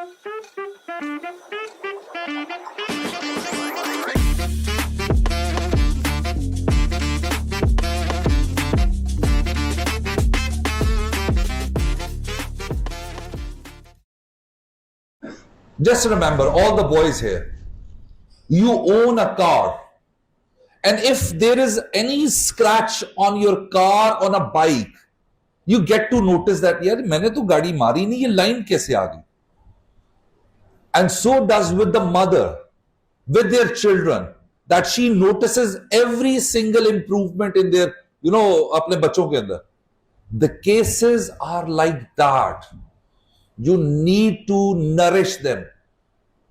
Just remember, all the boys here, you own a car. And if there is any scratch on your car, on a bike, you get to notice that, yaar, maine to gaadi mari nahi, ye line kaise aa gayi? And so does with the mother, with their children, that she notices every single improvement in their, apne bachon ke andar. The cases are like that. You need to nourish them.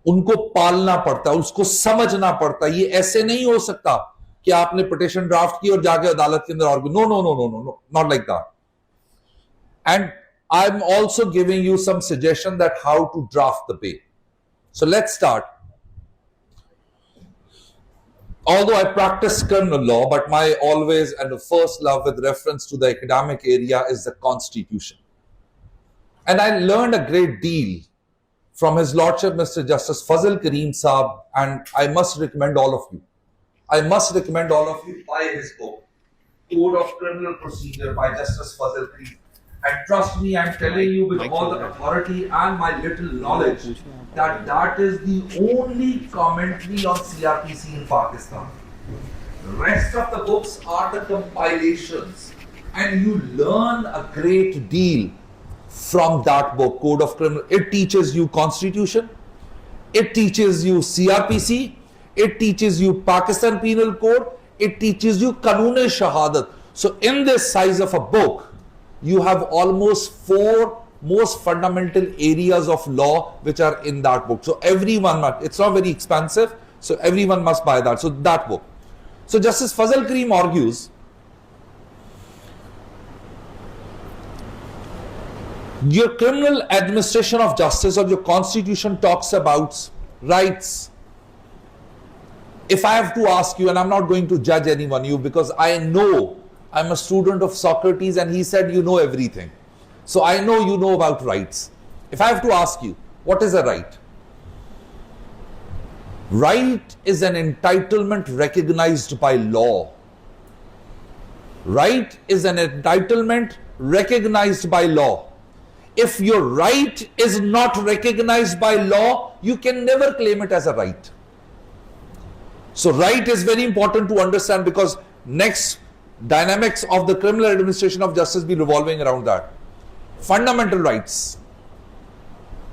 उनको पालना पड़ता है, उसको समझना पड़ता है. ये ऐसे नहीं हो सकता कि आपने पिटीशन ड्राफ्ट की और जाके अदालत के अंदर और no no no no no no not like that. And I am also giving you some suggestion that how to draft the pay. So let's start. Although I practice criminal law, but my always and first love with reference to the academic area is the Constitution. And I learned a great deal from His Lordship, Mr. Justice Fazal Karim Saab, and I must recommend all of you. I must recommend all of you buy his book, Code of Criminal Procedure by Justice Fazal Karim. And trust me, I'm telling you with all the authority and my little knowledge that that is the only commentary on CRPC in Pakistan. The rest of the books are the compilations, and you learn a great deal from that book, Code of Criminal. It teaches you Constitution, it teaches you CRPC, it teaches you Pakistan Penal Code, it teaches you Qanun-e-Shahadat. So in this size of a book, you have almost 4 most fundamental areas of law which are in that book. So everyone must, it's not very expensive, so everyone must buy that. So that book. So Justice Fazal Karim argues, your criminal administration of justice or your constitution talks about rights. If I have to ask you, and I'm not going to judge anyone, you, because I know I'm a student of Socrates and he said you know everything. So I know you know about rights. If I have to ask you, what is a right? Right is an entitlement recognized by law. Right is an entitlement recognized by law. If your right is not recognized by law, you can never claim it as a right. So right is very important to understand, because next dynamics of the criminal administration of justice be revolving around that. Fundamental rights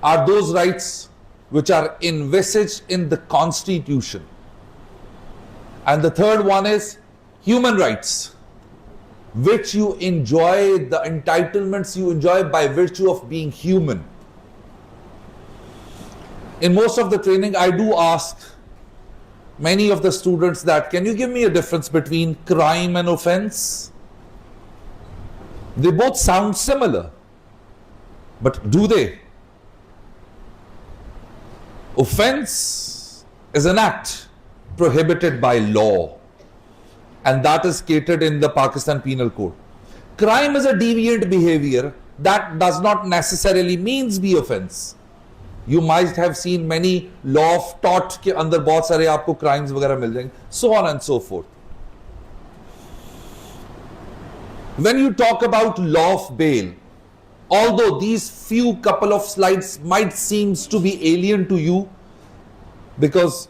are those rights which are envisaged in the Constitution. And the third one is human rights, which you enjoy, the entitlements you enjoy by virtue of being human. In most of the training, I do ask many of the students that, can you give me a difference between crime and offense? They both sound similar, but do they? Offense is an act prohibited by law, and that is catered in the Pakistan Penal Code. Crime is a deviant behavior that does not necessarily means be offense. You might have seen many law of tort के अंदर बहुत सारे आपको crimes वगैरह मिल जाएंगे, so on and so forth. When you talk about law of bail, although these few couple of slides might seems to be alien to you, because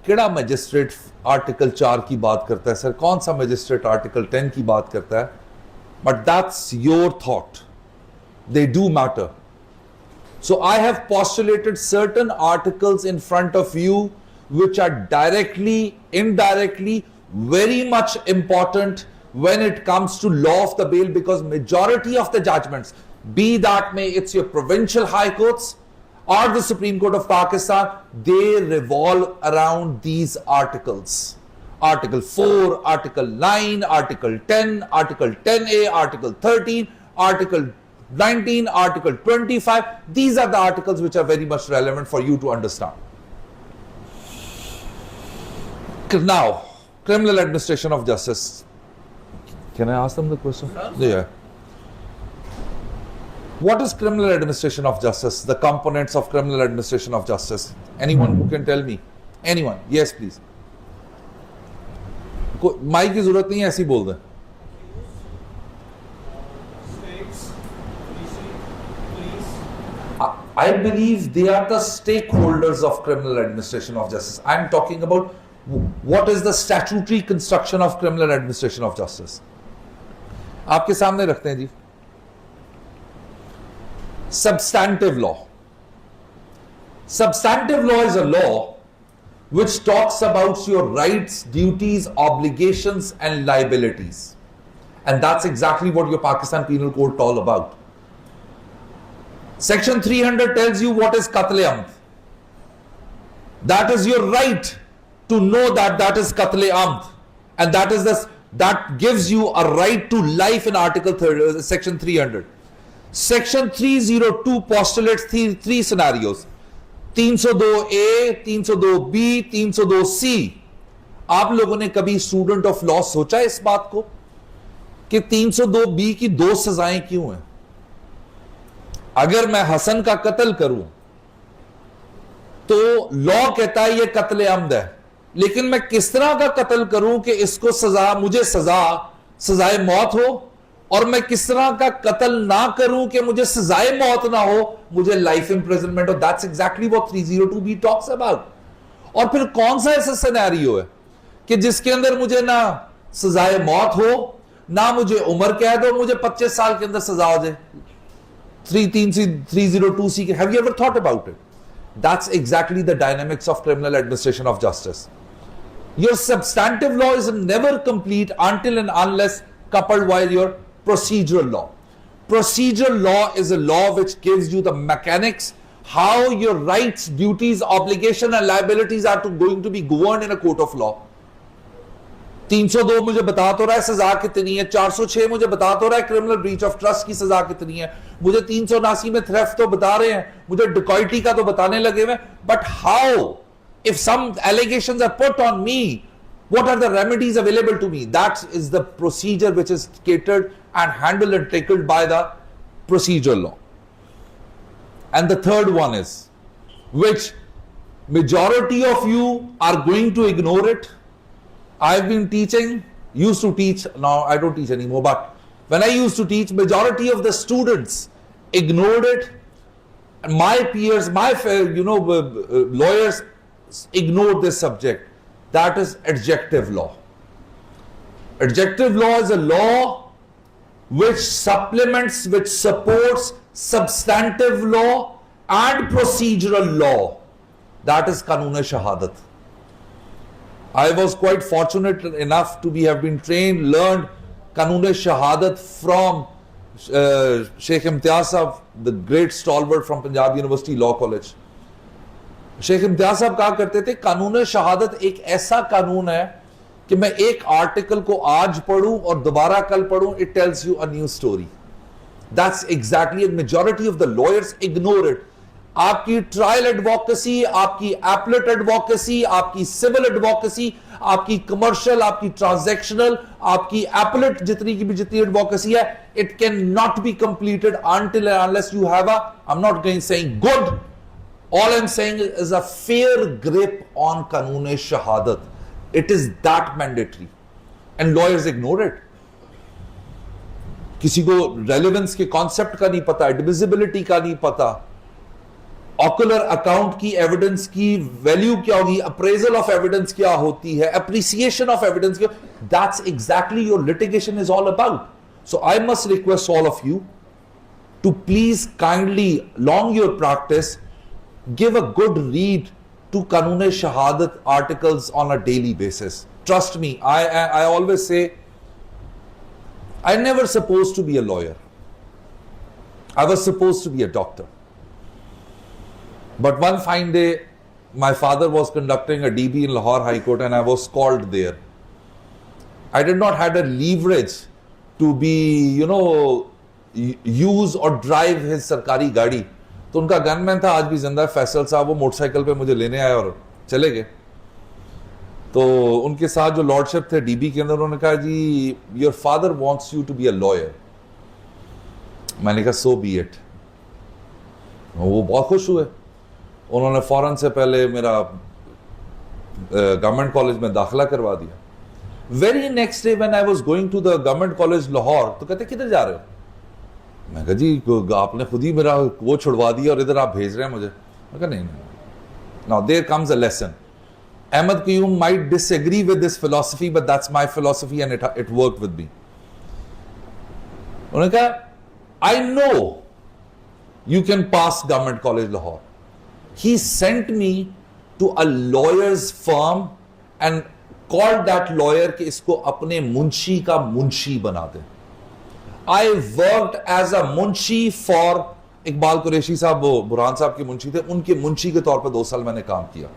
केड़ा magistrate article 4 की बात करता है सर, कौन सा magistrate article 10 की बात करता है, but that's your thought. They do matter. So I have postulated certain articles in front of you which are directly, indirectly, very much important when it comes to law of the bail, because majority of the judgments, be that may it's your provincial high courts or the Supreme Court of Pakistan, they revolve around these articles. Article 4, Article 9, Article 10, Article 10A, Article 13, Article 19, Article 25. These are the articles which are very much relevant for you to understand. Now, criminal administration of justice. Can I ask them the question? Yeah. What is criminal administration of justice? The components of criminal administration of justice. Anyone who can tell me? Anyone? Yes, please. Mic की जरूरत नहीं है, ऐसी बोल दें. I believe they are the stakeholders of criminal administration of justice. I am talking about what is the statutory construction of criminal administration of justice. आपके सामने रखते हैं जी. Substantive law. Substantive law is a law which talks about your rights, duties, obligations, and liabilities. And that's exactly what your Pakistan Penal Code is all about. Section 300 tells you what is Qatl-e-Amd. That is your right to know that that is Qatl-e-Amd. And that gives you a right to life in Section 300. Section 302 postulates three scenarios. 302A, 302B, 302C. आप लोगों ने कभी student of law सोचा इस बात को कि 302B की 2 सजाएं क्यों हैं? अगर मैं हसन का कत्ल करूं तो लॉ कहता है ये कत्ल अमद है, लेकिन मैं किस तरह का कत्ल करूं कि इसको मुझे सजाए मौत हो, और मैं किस तरह का कत्ल ना करूं कि मुझे सजाए मौत ना हो, मुझे लाइफ इंप्रिजनमेंट हो. That's exactly what 302B talks about. और फिर कौन सा ऐसा सिनेरियो है कि जिसके अंदर मुझे ना सजाए मौत हो, ना मुझे उम्र कैद हो, मुझे 25 साल के अंदर सजा हो जाए? 302C. Have you ever thought about it? That's exactly the dynamics of criminal administration of justice. Your substantive law is never complete until and unless coupled with your procedural law. Procedural law is a law which gives you the mechanics, how your rights, duties, obligation and liabilities are going to be governed in a court of law. 302 मुझे बता तो रहा है सजा कितनी है, 406 मुझे बता तो रहा है क्रिमिनल ब्रीच ऑफ ट्रस्ट की सजा कितनी है, मुझे 379 में थेफ्ट तो बता रहे हैं, मुझे डिकॉइटी का तो बताने लगे हुए. But how if some allegations are put on me, what are the remedies available to me? That is the procedure which is catered and handled and tackled by the procedural law. And the third one is, which majority of you are going to ignore it. I've been teaching, used to teach, now I don't teach anymore, but when I used to teach, majority of the students ignored it. My peers, my lawyers ignored this subject. That is adjective law. Adjective law is a law which supplements, which supports substantive law and procedural law. That is Qanun-e-Shahadat. I was quite fortunate enough to have been trained, learned Qanun-e-Shahadat from Sheikh Imtiaz Sahab, the great stalwart from Punjab University Law College. Sheikh Imtiaz साहब कहा करते थे, कानून शहादत एक ऐसा कानून है कि मैं एक आर्टिकल को आज पढ़ूं और दोबारा कल पढ़ूं, it tells you a new story. That's exactly, majority of the lawyers ignore it. आपकी ट्रायल एडवोकेसी, आपकी एपलेट एडवोकेसी, आपकी सिविल एडवोकेसी, आपकी कमर्शियल, आपकी ट्रांजैक्शनल, आपकी एपलेट जितनी एडवोकेसी है, it can not be completed until unless you have a, I am not saying good, all I'm saying is a fair grip on Qanun-e-Shahadat. It is that mandatory. And lawyers ignore it. किसी को relevance के concept का नहीं पता, admissibility का नहीं पता, ocular account की evidence की value क्या होगी, appraisal of evidence क्या होती है, appreciation of evidence क्या. That's exactly your litigation is all about. So I must request all of you to please kindly, along your practice, give a good read to Qanun-e-Shahadat articles on a daily basis. Trust me, I always say, I never supposed to be a lawyer. I was supposed to be a doctor. But one fine day, my father was conducting a DB in Lahore High Court and I was called there. I did not have a leverage to be, use or drive his sarkari gaadi. तो उनका gunman था, आज भी जिंदा है, फैसल साहब. वो motorcycle पे मुझे लेने आए और चले गए. तो उनके साथ जो लॉर्डशिप थे डीबी के अंदर, उन्होंने कहा जी your father wants you to be a lawyer. मैंने कहा सो बी इट, वो बहुत खुश हुए, उन्होंने फौरन से पहले मेरा गवर्नमेंट कॉलेज में दाखिला करवा दिया। Very next day when I was going to the government college Lahore, तो कहते किधर जा रहे हो? मैं कहा जी आपने खुद ही मेरा वो छुड़वा दिया और इधर आप भेज रहे हैं मुझे। मैं कहा नहीं, now there comes a lesson. Ahmad Qayyum might disagree with this philosophy, but that's my philosophy and it worked with me. उन्होंने कहा, I know you can pass Government College Lahore. He sent me to a lawyer's firm and called that lawyer कि इसको अपने मुंशी का मुंशी बना दे। I worked as a Munshi for Iqbal Qureshi साहब, वो बुरहान साहब के मुंशी थे, उनके मुंशी के तौर पर 2 साल मैंने काम किया।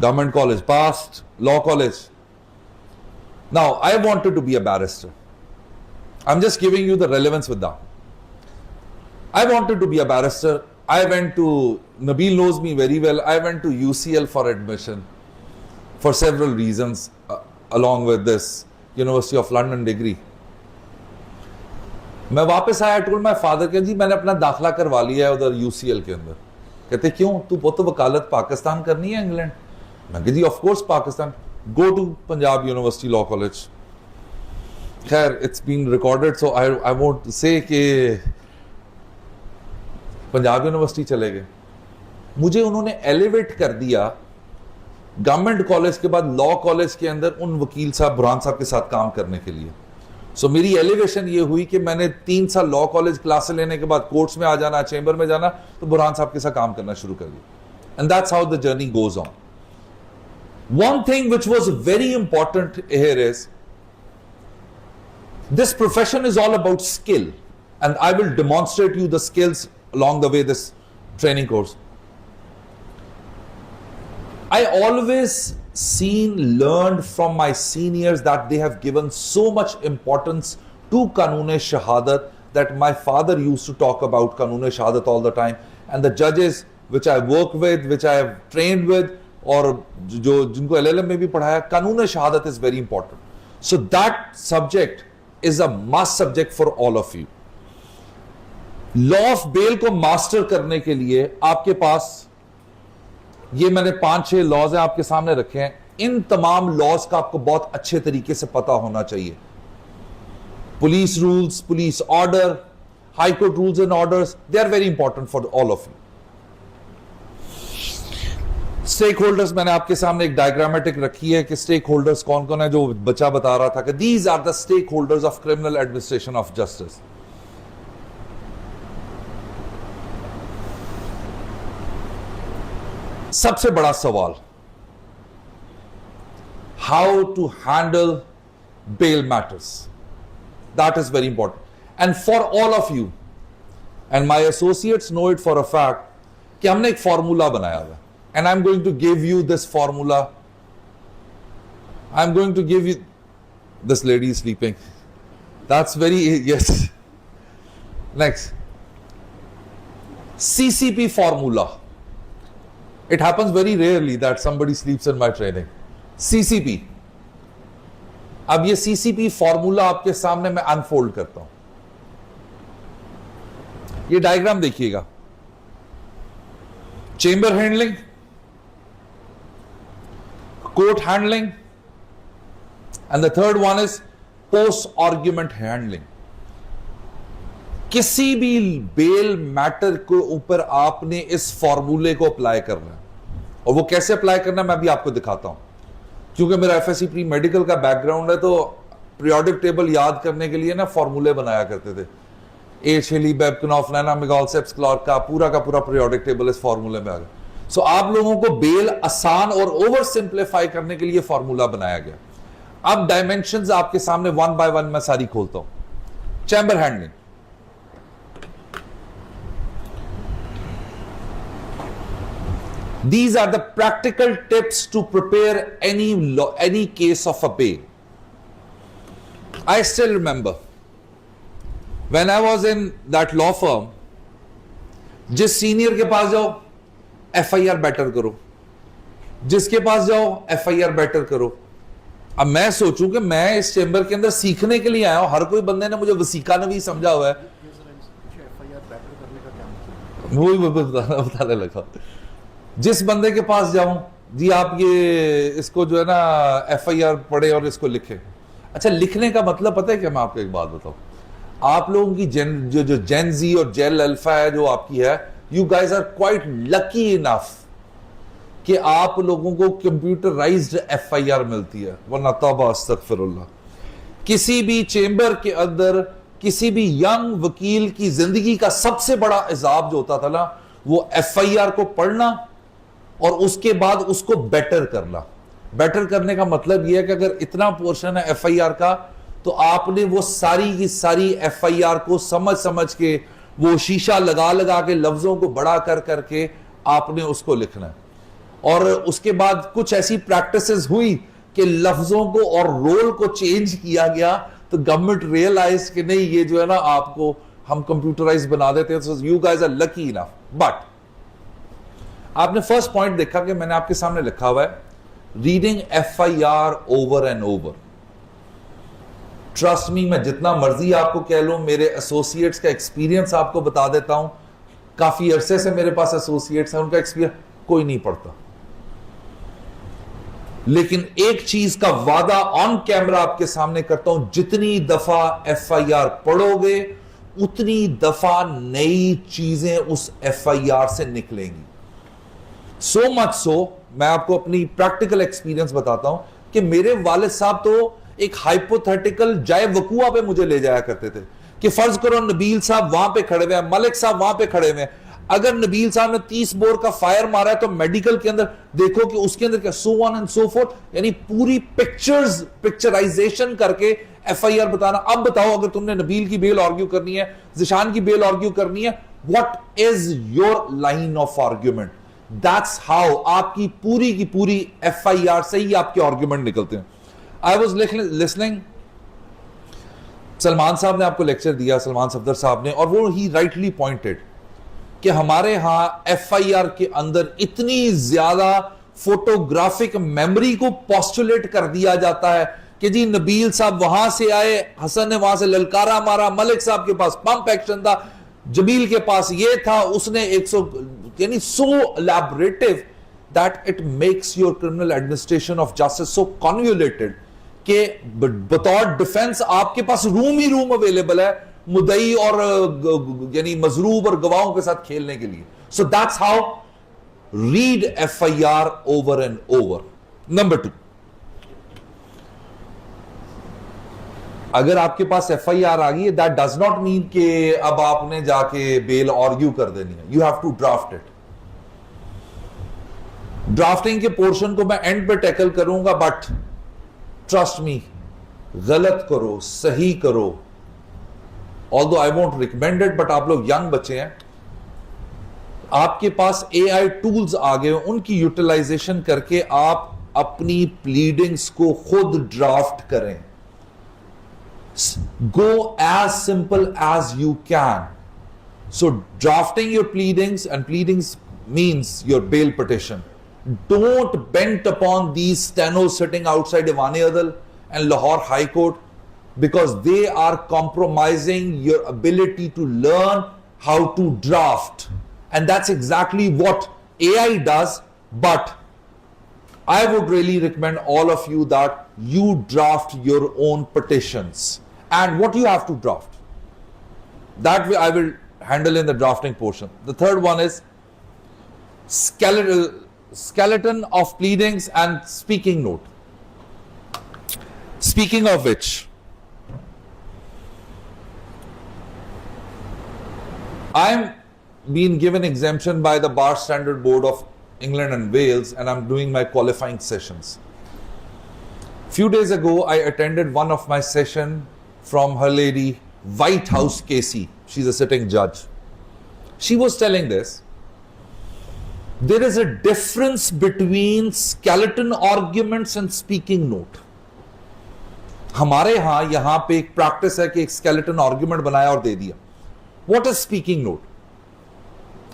Government college passed, law college. Now I wanted to be a barrister. I'm just giving you the relevance with that. I wanted to be a barrister. I went to, Nabil knows me very well, I went to UCL for admission for several reasons, along with this University of London degree. मैं वापस आया, told my father कि जी मैंने अपना दाखिला करवा लिया है उधर UCL के अंदर। कहते क्यों? तू पुत वकालत पाकिस्तान करनी है इंग्लैंड? मैं कहा जी of course Pakistan, go to Punjab university law college. खैर it's been recorded so I won't say कि पंजाब यूनिवर्सिटी चले गए। मुझे उन्होंने एलिवेट कर दिया गवर्नमेंट कॉलेज के बाद लॉ कॉलेज के अंदर उन वकील साहब बुरहान साहब के साथ काम करने के लिए। सो मेरी एलिवेशन ये हुई कि मैंने 3 साल लॉ कॉलेज क्लास लेने के बाद कोर्ट्स में आ जाना, चेंबर में जाना, तो बुरहान साहब के साथ काम करना शुरू कर दिया। And that's how the journey goes on. One thing which was very important here is this profession is all about skill, and I will demonstrate you the skills along the way this training course. I always learned from my seniors that they have given so much importance to Qanun-e-Shahadat that my father used to talk about Qanun-e-Shahadat all the time, and the judges which I work with, which I have trained with, और जो जिनको LLM में भी पढ़ाया, कानून शहादत is very important. So that subject is a must subject for all of you. Law of bail को master करने के लिए आपके पास ये मैंने 5-6 लॉज हैं आपके सामने रखे हैं। इन तमाम लॉज का आपको बहुत अच्छे तरीके से पता होना चाहिए। Police rules, police order, high court rules and orders, they are very important for all of you. Stakeholders मैंने आपके सामने एक डायग्रामेटिक रखी है कि स्टेक होल्डर्स कौन कौन है, जो बच्चा बता रहा था कि these are the stakeholders of criminal administration of justice. सबसे बड़ा सवाल, how to handle bail matters, that is very important and for all of you and my associates know it for a fact कि हमने एक formula बनाया हुआ है। And I'm going to give you this formula. I'm going to give you, this lady is sleeping. That's very, yes. Next. CCP formula. It happens very rarely that somebody sleeps in my training. CCP. अब ये CCP formula आपके सामने मैं unfold करता हूं। ये diagram देखिएगा। Chamber handling, court handling, and the third one is post argument handling. किसी भी बेल मैटर के ऊपर आपने इस फॉर्मूले को अप्लाई करना है, और वो कैसे अप्लाई करना है मैं भी आपको दिखाता हूं। क्योंकि मेरा FSC प्री मेडिकल का बैकग्राउंड है, तो पीरियोडिक टेबल याद करने के लिए ना फॉर्मूले बनाया करते थे। एच हेली बेबकनॉफ नैना मिगाल सेप्स क्लॉर्क का पूरा पीरियोडिक टेबल इस फॉर्मूले में आ गया। सो आप लोगों को बेल आसान और ओवर सिंप्लीफाई करने के लिए फॉर्मूला बनाया गया। अब डायमेंशंस आपके सामने 1 by 1 मैं सारी खोलता हूं। Chamber handling, these are the practical tips to prepare any case of a bail. I still remember when I was in that law firm, जिस सीनियर के पास जाओ FIR बेटर करो, जिसके पास जाओ FIR बेटर करो। अब मैं सोचूं कि मैं इस चेंबर के अंदर सीखने के लिए आया हूं, हर कोई बंदे ने मुझे वसीका नवीस समझा हुआ है। वो बताने लगा। जिस बंदे के पास जाऊं, जी आप ये इसको जो है ना FIR पढ़े और इसको लिखे। अच्छा, लिखने का मतलब पता है क्या? मैं आपको एक बात बताऊं, आप लोगों की जो जेन जी और जेल अल्फा है जो आपकी है, you guys are quite lucky enough कि आप लोगों को कंप्यूटराइज्ड FIR मिलती है, वरना तौबा अस्तगफिरुल्लाह। किसी भी चेंबर के अंदर किसी भी यंग वकील की जिंदगी का सबसे बड़ा इजाब जो होता था ना, वो FIR को पढ़ना और उसके बाद उसको बेटर करना। बेटर करने का मतलब यह है कि अगर इतना पोर्शन है FIR का, तो आपने वो सारी की सारी FIR को समझ समझ के, वो शीशा लगा लगा के, लफ्जों को बड़ा कर करके आपने उसको लिखना है। और उसके बाद कुछ ऐसी प्रैक्टिसेस हुई कि लफ्जों को और रोल को चेंज किया गया, तो गवर्नमेंट रियलाइज कि नहीं, ये जो है ना आपको हम कंप्यूटराइज बना देते हैं। So you guys are lucky enough. But आपने फर्स्ट पॉइंट देखा कि मैंने आपके सामने लिखा हुआ है, reading FIR over and over. Trust me, मैं जितना मर्जी आपको कह लूं, मेरे एसोसिएट्स का एक्सपीरियंस आपको बता देता हूं। काफी अरसे से मेरे पास एसोसिएट्स हैं, उनका एक्सपीरियंस कोई नहीं पढ़ता। लेकिन एक चीज का वादा ऑन कैमरा आपके सामने करता हूं, जितनी दफा FIR पढ़ोगे उतनी दफा नई चीजें उस FIR से निकलेंगी। सो मच सो, मैं आपको अपनी प्रैक्टिकल एक्सपीरियंस बताता हूं कि मेरे वालिद साहब तो एक हाइपोथेटिकल जाए वकुआ पे मुझे ले जाया करते थे कि फर्ज करो नबील साहब वहां पे खड़े हुए हैं, मलिक साहब वहां पे खड़े हुए हैं, अगर नबील साहब ने 30 बोर का फायर मारा है तो मेडिकल के अंदर देखो कि उसके अंदर क्या, सो ऑन एंड सो फोर्थ, यानी पूरी पिक्चराइजेशन करके FIR बताना। अब बताओ, अगर तुमने नबील की बेल आर्ग्यू करनी है, जिशान की बेल आर्ग्यू करनी है, what is your line of argument? That's how आपकी पूरी की पूरी FIR से ही आपके आर्ग्यूमेंट निकलते हैं। आई वॉज लिसनिंग, सलमान साहब ने आपको लेक्चर दिया, सलमान सफदर साहब ने, और वो ही राइटली पॉइंटेड कि हमारे यहां FIR के अंदर इतनी ज्यादा फोटोग्राफिक मेमोरी को पोस्टुलेट कर दिया जाता है कि जी नबील साहब वहां से आए, हसन ने वहां से ललकारा मारा, मलिक साहब के पास पंप एक्शन था, जमील के पास ये था, उसने 100, यानी so elaborative that it makes your criminal administration of justice so convoluted कि बतौर डिफेंस आपके पास रूम ही रूम अवेलेबल है मुदई और यानी मजरूब और गवाहों के साथ खेलने के लिए। सो that's how read FIR over and over. Number 2, अगर आपके पास FIR आ गई है, दैट डज नॉट मीन कि अब आपने जाके बेल आर्ग्यू कर देनी है। You have to draft it. Drafting के पोर्शन को मैं एंड पे टैकल करूंगा, बट ट्रस्ट मी, गलत करो, सही करो, although I won't recommend it, but आप लोग यंग बच्चे हैं, आपके पास AI टूल्स आ गए, उनकी यूटिलाइजेशन करके आप अपनी प्लीडिंग्स को खुद ड्राफ्ट करें। Go as simple as you can. So drafting your pleadings, and pleadings means your bail petition. Don't bent upon these stenos sitting outside Diwan Adal and Lahore High Court, because they are compromising your ability to learn how to draft. And that's exactly what AI does. But I would really recommend all of you that you draft your own petitions. And what you have to draft, that way I will handle in the drafting portion. The third one is skeleton of pleadings and speaking note. Speaking of which, I am being given exemption by the Bar Standard Board of England and Wales, and I'm doing my qualifying sessions. Few days ago I attended one of my session from Her Lady White House Casey. She's a sitting judge. She was telling this. There is a difference between skeleton arguments and speaking note. हमारे यहां पे एक practice है कि एक skeleton argument बनाया और दे दिया. What is speaking note?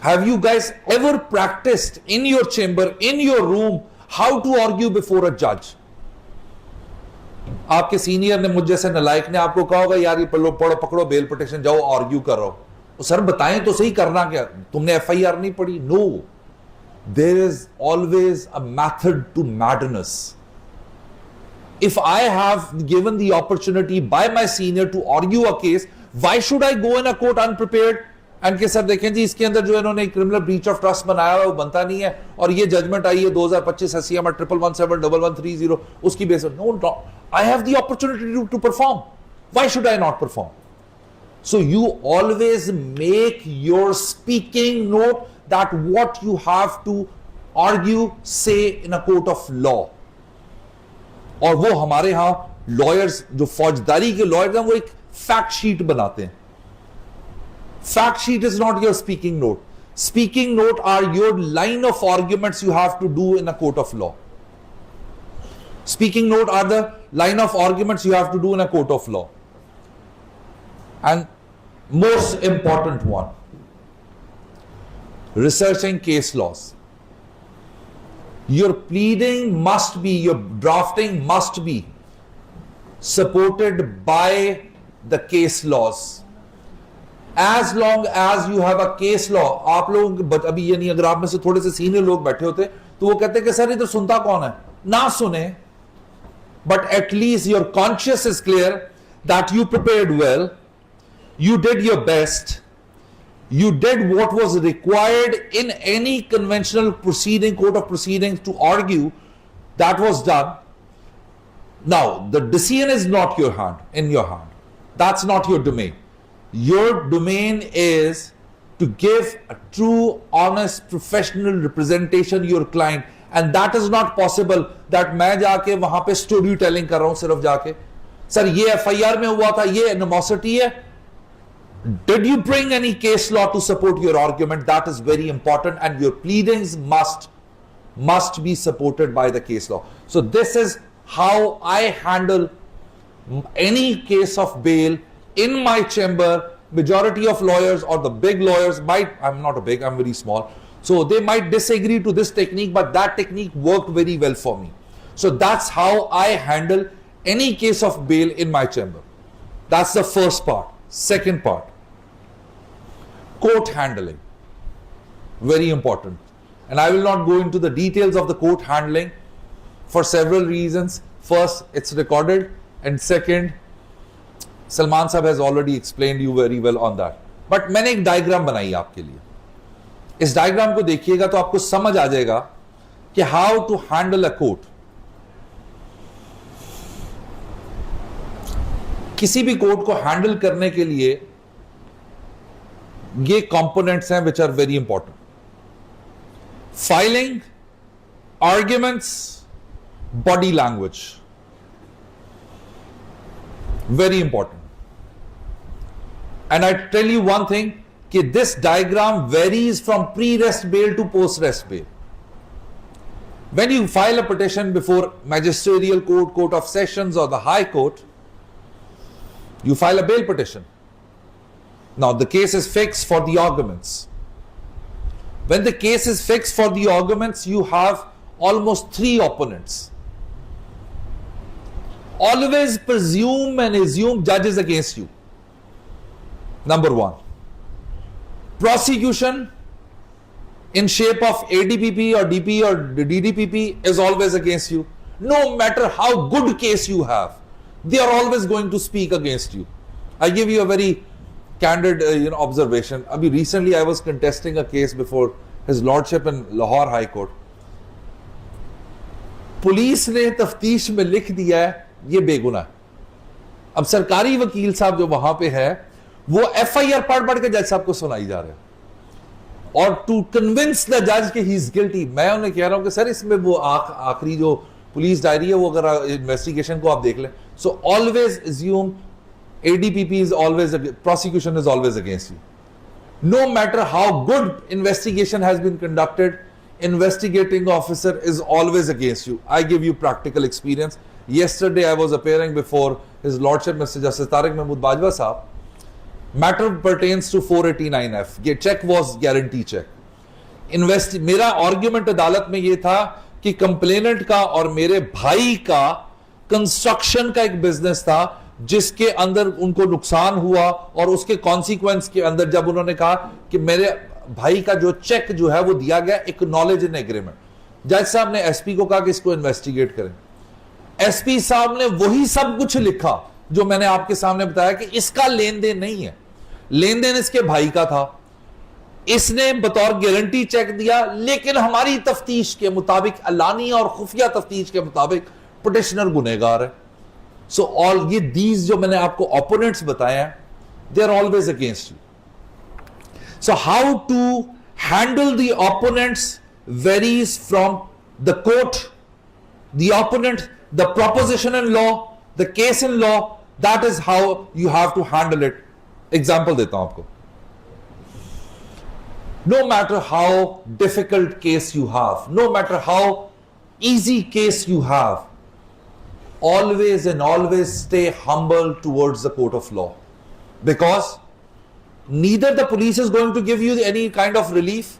Have you guys ever practiced in your chamber, in your room, how to argue before a judge? आपके सीनियर ने, मुझ जैसे नलायक ने आपको कहा होगा, यार ये पढ़ो पकड़ो बेल पिटीशन, जाओ आर्ग्यू करो। सर बताएं तो सही, करना क्या, तुमने एफआईआर नहीं पढ़ी? No, there is always a method to madness. If I have given the opportunity by my senior to argue a case, why should I go in a court unprepared? And के sir देखें जी, इसके अंदर जो इन्होंने criminal breach of trust बनाया हुआ वो बनता नहीं है, और ये जजमेंट आई है 2025 SCM 111711130, उसकी base. No, I have the opportunity to perform. Why should I not perform? So you always make your speaking note that what you have to argue, say in a court of law. और वो हमारे यहां lawyers, जो फौजदारी के lawyers हैं, वो एक फैक्ट शीट बनाते हैं. Fact sheet is not your speaking note. Speaking note are your line of arguments you have to do in a court of law. Speaking note are the line of arguments you have to do in a court of law. And most important one, researching case laws. Your pleading must be, your drafting must be supported by the case laws. As long as you have a case law, आप लोग अभी ये नहीं, अगर आप में से थोड़े से सीनियर लोग बैठे होते तो वो कहते कि सर ये तो सुनता कौन है, ना सुने, but at least your conscience is clear that you prepared well, you did your best, you did what was required in any conventional proceeding, court of proceedings to argue, that was done. Now, the decision is not in your hand. That's not your domain. Your domain is to give a true, honest, professional representation to your client. And that is not possible that मैं जाके वहां पे story telling कर रहा हूं सिर्फ जाके, sir ये FIR में हुआ था, ये animosity है. Did you bring any case law to support your argument? That is very important, and your pleadings must be supported by the case law. So this is how I handle any case of bail in my chamber. Majority of lawyers, or the big lawyers, I'm not a big, I'm very small, so they might disagree to this technique, but that technique worked very well for me. So that's how I handle any case of bail in my chamber. That's the first part. Second part, court handling, very important, and I will not go into the details of the court handling for several reasons. First, it's recorded, and second, Salman Sahab has already explained you very well on that. But मैंने एक diagram बनाई है आपके लिए. इस diagram को देखिएगा तो आपको समझ आ जाएगा कि how to handle a court. किसी भी कोर्ट को हैंडल करने के लिए ये कंपोनेंट्स हैं which are very important. Filing, arguments, body language, very important. And I tell you one thing कि this diagram varies from pre arrest bail to post arrest bail. When you file a petition before magisterial court, court of sessions, or the high court, you file a bail petition. Now the case is fixed for the arguments. When the case is fixed for the arguments, you have almost 3 opponents. Always presume and assume judges against you. Number 1. Prosecution in shape of ADPP or DP or DDPP is always against you. No matter how good case you have, they are always going to speak against you. I give you a very candid observation. Abhi recently I was contesting a case before His Lordship in Lahore High Court. Police ने तफ्तीश में लिख दिया है ये बेगुनाह. अब सरकारी वकील साहब जो वहां पे है वो FIR पढ़ के जज साहब को सुनाई जा रहे हैं, और टू कन्विंस द जज कि ही इज गिल्टी. मैं उन्हें कह रहा हूं कि सर इसमें वो आखिरी जो पुलिस डायरी है वो अगर इन्वेस्टिगेशन को आप देख लें. So always assume ADPP is always, prosecution is always against you. No matter how good investigation has been conducted, investigating officer is always against you. I give you practical experience. Yesterday I was appearing before His Lordship Mr. Justice Tariq Mahmood Bajwa Sahab. Matter pertains to 489F. ये check was guarantee check. मेरा argument अदालत में ये था कि complainant का और मेरे भाई का कंस्ट्रक्शन का एक बिजनेस था. जिसके अंदर उनको नुकसान हुआ और उसके कॉन्सिक्वेंस के अंदर जब उन्होंने कहा कि मेरे भाई का जो चेक जो है वो दिया गया एक्नॉलेज इन एग्रीमेंट, जज साहब ने एसपी को कहा कि इसको इन्वेस्टिगेट करें। एसपी साहब ने वही सब कुछ लिखा जो मैंने आपके सामने बताया कि इसका लेन देन नहीं है, लेन देन इसके भाई का था, इसने बतौर गारंटी चेक दिया, लेकिन हमारी तफ्तीश के मुताबिक, अलानी और खुफिया तफ्तीश के मुताबिक पिटिशनर गुनहगार है। सो ऑल ये दीज जो मैंने आपको ओपोनेंट्स बताए हैं, they are always against you. So how to handle the opponents varies from the court, the opponent, the proposition in law, the case in law, that is how you have to handle it. Example देता हूं आपको। No matter how difficult case you have, no matter how easy case you have, always and always stay humble towards the court of law, because neither the police is going to give you any kind of relief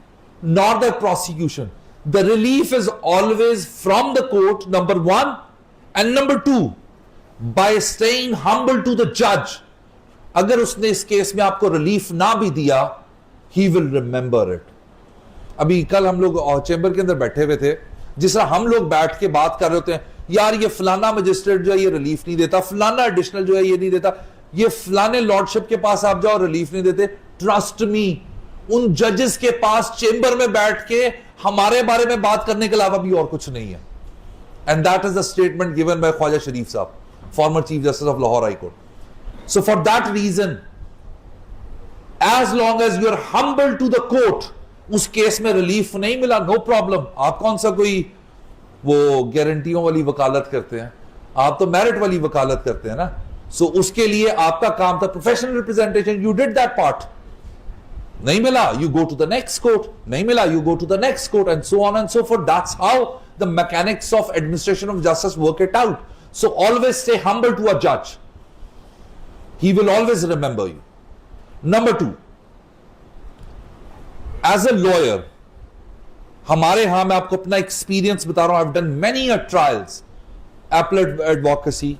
nor the prosecution. The relief is always from the court, number one, and number two, by staying humble to the judge. अगर उसने इस case में आपको relief ना भी दिया, he will remember it. अभी कल हम लोग चैम्बर के अंदर बैठे हुए थे, जिस तरह हम लोग बैठ के बात कर रहे होते हैं, यार ये फलाना मजिस्ट्रेट जो है ये रिलीफ नहीं देता, फलाना एडिशनल जो है ये नहीं देता, ये फलाने लॉर्डशिप के पास आप जाओ रिलीफ नहीं देते। ट्रस्ट मी, उन जजेस के पास चैम्बर में बैठ के हमारे बारे में बात करने के अलावा भी और कुछ नहीं है। And that is the statement given by Khawaja Sharif sahab, former chief justice of Lahore high court. So for that reason, as long as you are humble to the court, उस केस में रिलीफ नहीं मिला, नो प्रॉब्लम। आप कौन सा कोई वो गारंटियों वाली वकालत करते हैं, आप तो मेरिट वाली वकालत करते हैं ना। सो उसके लिए आपका काम था professional representation, you did that part. नहीं मिला, you go to the next court, नहीं मिला, you go to the next court, and so on and so forth. That's how the mechanics of administration of justice work it out. So always stay humble to a जज, he will always remember you. Number two, as a lawyer, हमारे यहां मैं आपको अपना experience बता रहा हूं, I've done many trials, appellate advocacy।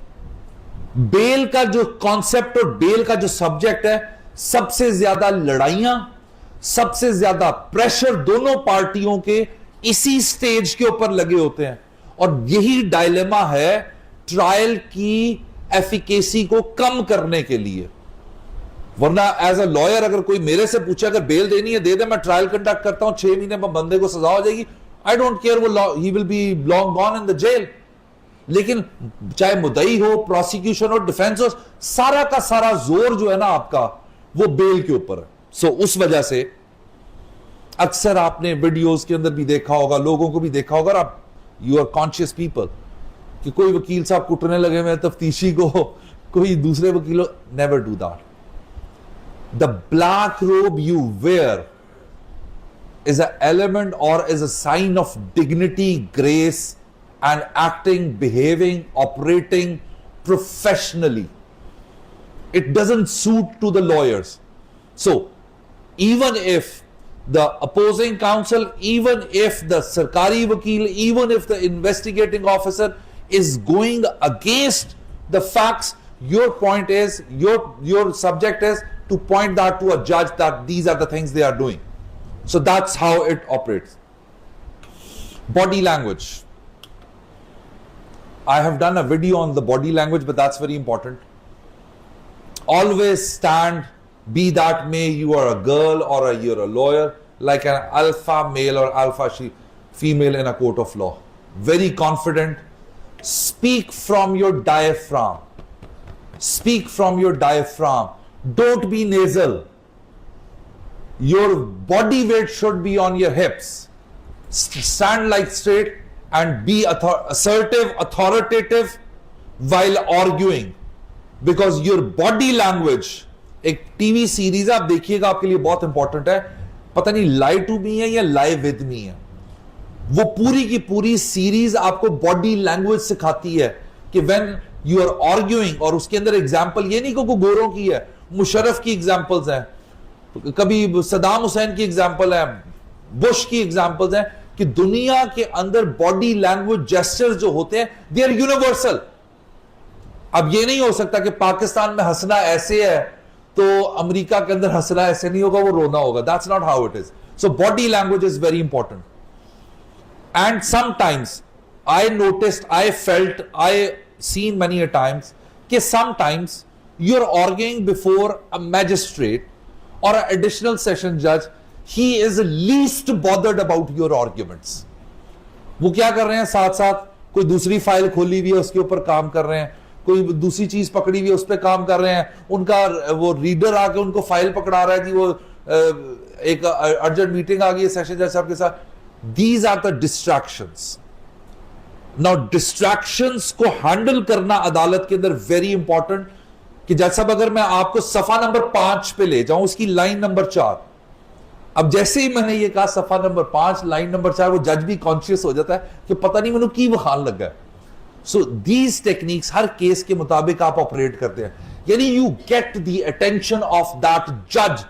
Bail का जो कॉन्सेप्ट और बेल का जो सब्जेक्ट है, सबसे ज्यादा लड़ाइयां, सबसे ज्यादा प्रेशर दोनों पार्टियों के इसी स्टेज के ऊपर लगे होते हैं, और यही डायलेमा है ट्रायल की एफिकेसी को कम करने के लिए। वरना एज अ लॉयर अगर कोई मेरे से पूछे अगर बेल देनी है दे दे, मैं ट्रायल कंडक्ट करता हूं, 6 महीने में बंदे को सजा हो जाएगी, आई डोंट केयर, वो he will be long gone in the jail. लेकिन चाहे मुद्दई हो, प्रोसिक्यूशन हो, डिफेंस हो, सारा का सारा जोर जो है ना आपका वो बेल के ऊपर है। सो उस वजह से अक्सर आपने वीडियोस के अंदर भी देखा होगा, लोगों को भी देखा होगा, आप यू आर कॉन्शियस पीपल, कि कोई वकील साहब कुटने लगे हुए तफ्तीशी को, कोई दूसरे वकीलों, never do that. The black robe you wear is an element or is a sign of dignity, grace, and acting, behaving, operating professionally. It doesn't suit to the lawyers. So, even if the opposing counsel, even if the sarkari vakil, even if the investigating officer is going against the facts, your point is, your subject is to point that to a judge that these are the things they are doing. So that's how it operates. Body language. I have done a video on the body language, but that's very important. Always stand, be that may you are a girl or you're a lawyer, like an alpha male or alpha female in a court of law. Very confident. Speak from your diaphragm. Speak from your diaphragm. Don't be nasal. Your body weight should be on your hips. Stand like straight and be assertive, authoritative while arguing. Because your body language, एक TV series आप देखिएगा, आपके लिए बहुत important है, पता नहीं lie to me है या लाई विद मी है, वो पूरी की पूरी सीरीज आपको बॉडी लैंग्वेज सिखाती है कि व्हेन यू आर आर्ग्यूइंग, और उसके अंदर एग्जांपल ये नहीं को गोरों की है, मुशर्रफ की एग्जांपल्स हैं, कभी सदाम हुसैन की एग्जांपल है, बुश की एग्जांपल्स हैं, कि दुनिया के अंदर बॉडी लैंग्वेज जेस्चर्स जो होते हैं दे आर यूनिवर्सल। अब ये नहीं हो सकता कि पाकिस्तान में हंसना ऐसे है तो अमेरिका के अंदर हंसना ऐसे नहीं होगा, वो रोना होगा. That's not how it is. So body language is very important. And sometimes I noticed, I felt, I seen many a times कि sometimes you're arguing before a magistrate or an additional session judge, he is least bothered about your arguments. वो क्या कर रहे हैं, साथ साथ कोई दूसरी फाइल खोली हुई है उसके ऊपर काम कर रहे हैं, कोई दूसरी चीज पकड़ी हुई है उस पर काम कर रहे हैं, उनका वो रीडर आके उनको फाइल पकड़ा रहा है कि वो एक अर्जेंट मीटिंग आ गई है सेशन जज साहब के साथ. These are the distractions. Now distractions को हैंडल करना अदालत के अंदर वेरी इंपॉर्टेंट. कि जज साहब अगर मैं आपको सफा नंबर 5 पे ले जाऊं, उसकी लाइन नंबर 4, अब जैसे ही मैंने ये कहा सफा नंबर 5 लाइन नंबर 4, वो जज भी कॉन्शियस हो जाता है कि पता नहीं मैंने की वखान लगा है. So these techniques her case के मुताबिक आप ऑपरेट करते हैं. यानी you get the attention of that जज.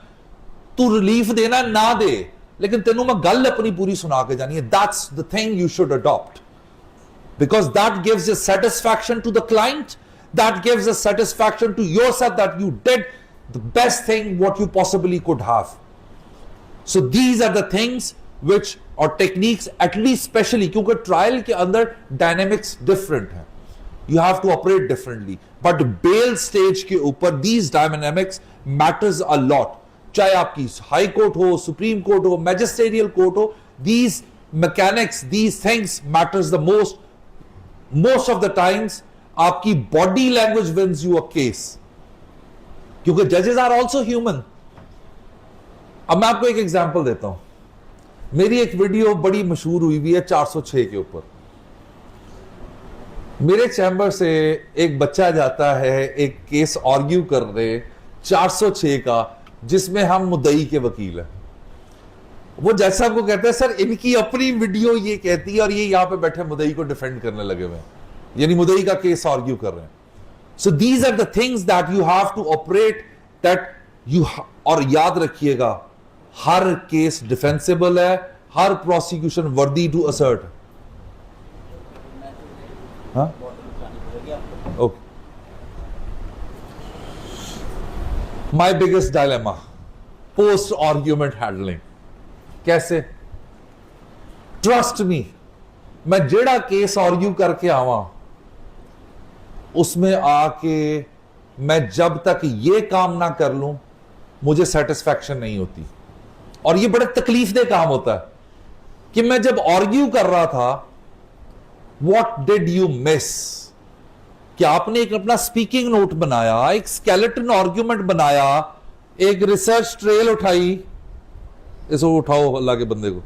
तू रिलीफ देना ना दे, लेकिन तेनों मैं गल अपनी पूरी सुना के जानी है. That's the thing you should adopt. Because that gives a satisfaction to the client, that gives a satisfaction to yourself that you did the best thing what you possibly could have. So these are the things which or techniques, at least specially क्योंकि trial के अंदर dynamics different है, you have to operate differently. But bail stage के ऊपर these dynamics matters a lot. चाहे आपकी high court हो, supreme court हो, magisterial court हो, these mechanics, these things matters the most. Most of the times आपकी body language wins you a case, क्योंकि judges are also human. अब मैं आपको एक एग्जांपल देता हूं. मेरी एक वीडियो बड़ी मशहूर हुई भी है 406 के ऊपर. मेरे चैम्बर से एक बच्चा जाता है एक केस आर्ग्यू कर रहे 406 का, जिसमें हम मुद्दई के वकील हैं. वो जज साहब को कहते हैं सर इनकी अपनी वीडियो ये कहती है और ये यहां पे बैठे मुद्दई को डिफेंड करने लगे हुए हैं, यानी मुद्दई का केस आर्ग्यू कर रहे हैं. So these are the things that you have to operate that you. और याद रखिएगा हर केस डिफेंसिबल है, हर prosecution worthy to assert. Okay. My biggest dilemma post argument handling. कैसे? ट्रस्ट मी, मैं जेड़ा केस आर्ग्यू करके आवा उसमें आके मैं जब तक ये काम ना कर लूं मुझे सेटिस्फैक्शन नहीं होती. और ये बड़े तकलीफ दे काम होता है कि मैं जब आर्ग्यू कर रहा था, व्हाट डिड यू मिस? कि आपने एक अपना स्पीकिंग नोट बनाया, एक स्केलेटन आर्ग्यूमेंट बनाया, एक रिसर्च ट्रेल उठाई. इसको उठाओ अल्लाह के बंदे को.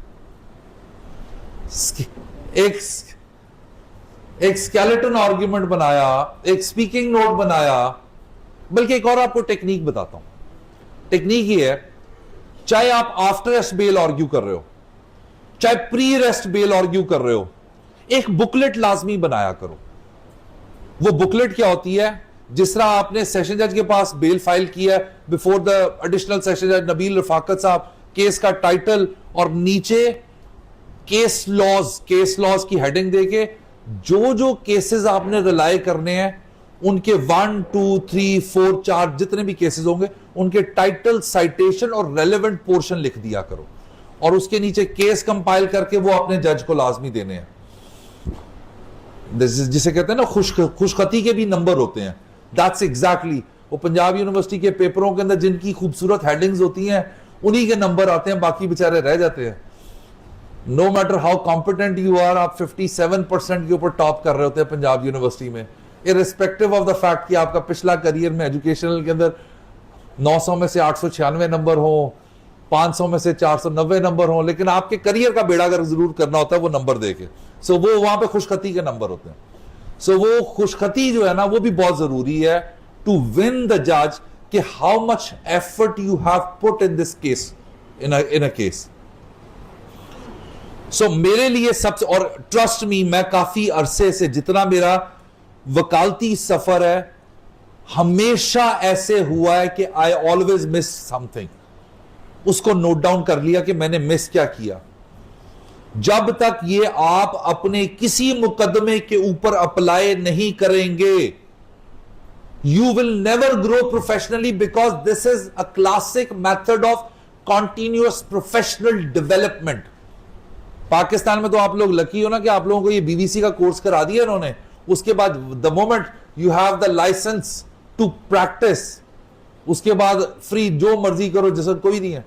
एक स्केलेटन आर्ग्यूमेंट बनाया, एक स्पीकिंग नोट बनाया. बल्कि एक और आपको टेक्निक बताता हूं. टेक्निक ये है, चाहे आप आफ्टर अरेस्ट बेल आर्ग्यू कर रहे हो, चाहे प्री अरेस्ट बेल आर्ग्यू कर रहे हो, एक बुकलेट लाजमी बनाया करो. वो बुकलेट क्या होती है? जिस तरह आपने सेशन जज के पास बेल फाइल किया है, बिफोर द एडिशनल सेशन जज नबील रफाकत साहब, केस का टाइटल और नीचे केस लॉज की हेडिंग देके जो जो केसेस आपने रिलाई करने हैं उनके 1 2 3 4 4 जितने भी केसेस होंगे उनके टाइटल, साइटेशन और रेलेवेंट पोर्शन लिख दिया करो. और उसके नीचे केस कंपाइल करके वो अपने जज को लाजमी देने हैं. जिसे कहते हैं ना खुशखती के भी नंबर होते हैं. दैट्स एग्जैक्टली वो पंजाब यूनिवर्सिटी के पेपरों के अंदर जिनकी खूबसूरत हेडिंग्स होती हैं उन्हीं के नंबर आते हैं, बाकी बेचारे रह जाते हैं. No matter how competent you are, आप 57% के ऊपर टॉप कर रहे होते हैं पंजाब यूनिवर्सिटी में, इररिस्पेक्टिव ऑफ द फैक्ट कि आपका पिछला करियर में एजुकेशनल के अंदर 900 में से 896 नंबर हो, 500 में से 490 नंबर हो, लेकिन आपके करियर का बेड़ा अगर जरूर करना होता है वो नंबर देके. सो वो वहां पे खुशखती के नंबर होते हैं. सो वो खुशखती जो है ना वो भी बहुत जरूरी है टू विन द जज कि how much effort you have put in this case, in a case. So मेरे लिए सबसे, और ट्रस्ट मी मैं काफी अरसे से जितना मेरा वकालती सफर है हमेशा ऐसे हुआ है कि आई ऑलवेज मिस समथिंग. उसको नोट डाउन कर लिया कि मैंने मिस क्या किया. जब तक ये आप अपने किसी मुकदमे के ऊपर अप्लाई नहीं करेंगे you will never grow professionally because this is a classic method of continuous professional development. Pakistan में तो आप लोग लकी हो ना कि आप लोगों को ये बीबीसी का कोर्स करा दिया इन्होंने, उसके बाद the moment you have the licence to practise, उसके बाद फ्री जो मर्जी करो, जैसा कोई नहीं है.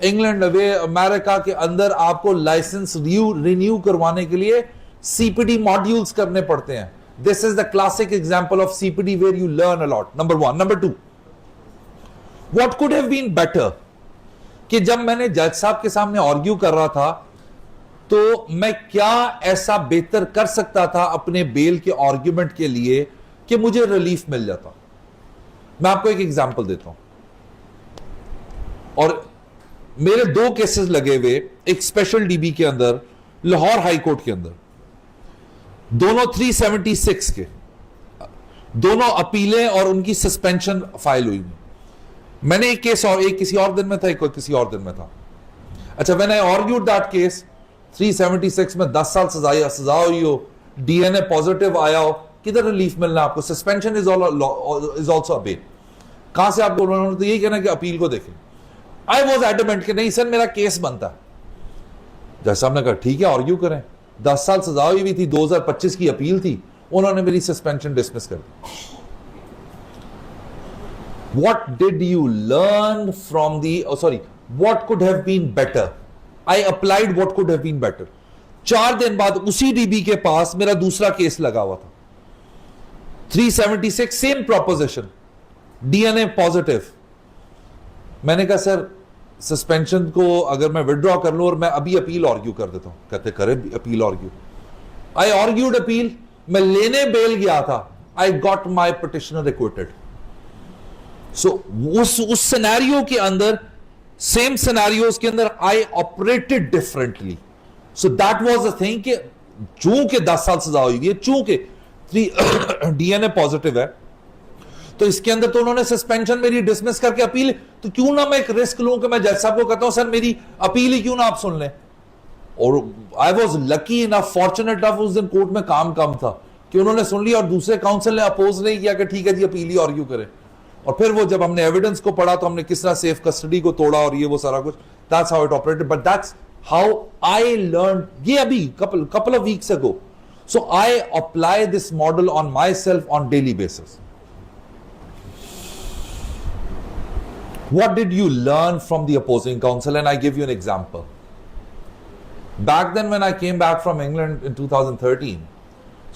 इंग्लैंड वे अमेरिका के अंदर आपको लाइसेंस रिन्यू करवाने के लिए सीपीडी मॉड्यूल्स करने पड़ते हैं. This is the classic example of CPD where you learn a lot. Number 1. Number 2, what could have been better, कि जब मैंने जज साहब के सामने आर्ग्यू कर रहा था तो मैं क्या ऐसा बेहतर कर सकता था अपने बेल के आर्ग्यूमेंट के लिए कि मुझे रिलीफ मिल जाता. मैं आपको एक एग्जांपल देता हूं, और मेरे 2 केसेस लगे हुए, एक स्पेशल डीबी के अंदर, लाहौर हाई कोर्ट के अंदर, दोनों 376 के, दोनों अपीलें और उनकी सस्पेंशन फाइल हुई. मैंने एक केस और, एक किसी और दिन में था, एक किसी और दिन में था. अच्छा, when I argued that case, 376 में 10 साल सजा हुई हो, डीएनए पॉजिटिव आया हो, किधर रिलीफ मिलना आपको? Suspension is also a bail. कहां से आपको? उन्होंने तो यही कहना कि अपील को देखें. आई वॉज एडमेंट कि नहीं सर मेरा केस बनता है. जज साहब ने कहा ठीक है आर्ग्यू करें. 10 साल सजा हुई भी थी, 2025 की अपील थी, उन्होंने मेरी सस्पेंशन डिसमिस कर दी. What did you learn from the, what could have been better? I applied what could have been better. 4 दिन बाद उसी डीबी के पास मेरा दूसरा केस लगा हुआ था, 376, सेम प्रोपोजिशन, डीएनए पॉजिटिव. मैंने कहा सर सस्पेंशन को अगर मैं विड्रॉ कर लूं और मैं अभी अपील आर्ग्यू कर देता हूं. कहते करे appeal argue. I argued appeal, मैं लेने बेल गया था, I got my petitioner acquitted. So उस सिनेरियो के अंदर, सेम सिनेरियोस के अंदर I operated differently. So that was the thing कि चूंकि 10 साल सजा हुई है, चूंकि डीएनए पॉजिटिव है, तो इसके अंदर तो उन्होंने सस्पेंशन मेरी डिसमिस करके अपील, तो क्यों ना मैं एक रिस्क लूं कि मैं जज साहब को कहता हूं सर मेरी अपील ही क्यों ना आप सुन लें. और I was lucky enough, fortunate enough, उस दिन कोर्ट में काम कम था कि उन्होंने सुन लिया और दूसरे काउंसिल ने अपोज नहीं किया कि ठीक है जी अपील ही आर्ग्यू करें. और फिर वो जब हमने एविडेंस को पढ़ा तो हमने किस तरह सेफ कस्टडी को तोड़ा और ये वो सारा कुछ. That's how it operated, but that's how I learn. ये अभी couple of weeks ago. So I apply this model on myself on daily basis. What did you learn from the opposing counsel? And I give you an example. Back then when I came back from England in 2013,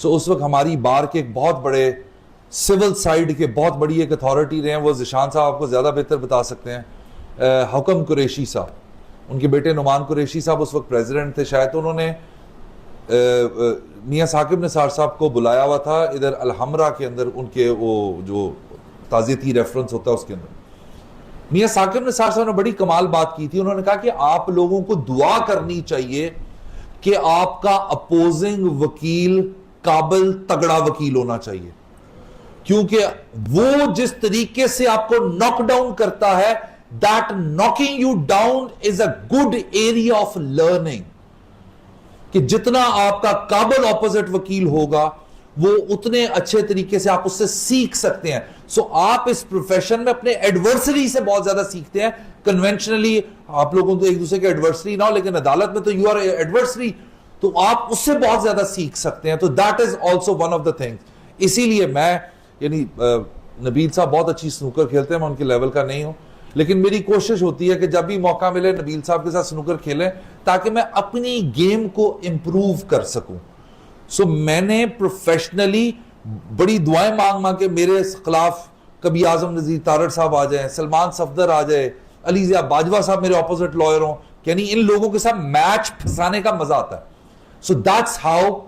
so उस वक्त हमारी बार के एक बहुत बड़े civil side के बहुत बड़ी एक अथॉरिटी रहे हैं, वो ज़िशान साहब आपको ज़्यादा बेहतर बता सकते हैं, हुकम कुरैशी साहब. उनके बेटे नुमान कुरैशी साहब उस वक्त प्रेसिडेंट थे शायद, तो उन्होंने मियाँ साकिब निसार साहब को बुलाया हुआ था इधर अलहमरा के अंदर, उनके वो जो ताज़ियती रेफरेंस होता है उसके अंदर. मियाँ साकिब निसार साहब ने बड़ी कमाल बात की थी. उन्होंने कहा कि आप लोगों को दुआ करनी चाहिए कि आपका अपोजिंग वकील काबिल तगड़ा वकील होना चाहिए, क्योंकि वो जिस तरीके से आपको नॉक डाउन करता है, that knocking you down is a good area of learning. कि जितना आपका काबिल ऑपोजिट वकील होगा वो उतने अच्छे तरीके से आप उससे सीख सकते हैं. सो आप इस प्रोफेशन में अपने एडवर्सरी से बहुत ज्यादा सीखते हैं. कन्वेंशनली आप लोगों तो एक दूसरे के एडवर्सरी ना हो, लेकिन अदालत में तो यू आर एडवर्सरी, तो आप उससे बहुत ज्यादा सीख सकते हैं. तो that is also one of the things. इसीलिए मैं, यानी नबील साहब बहुत अच्छी स्नूकर खेलते हैं, मैं उनके लेवल का नहीं हूं, लेकिन मेरी कोशिश होती है कि जब भी मौका मिले नबील साहब के साथ स्नूकर खेलें ताकि मैं अपनी गेम को इंप्रूव कर सकूं. सो मैंने प्रोफेशनली बड़ी दुआएं मांग मांग के, मेरे खिलाफ कभी आजम नजीर तारड़ साहब आ जाए, सलमान सफदर आ जाए, अली ज़िया बाजवा साहब मेरे ऑपोजिट लॉयर हों, यानी इन लोगों के साथ मैच फंसाने का मजा आता है. So that's how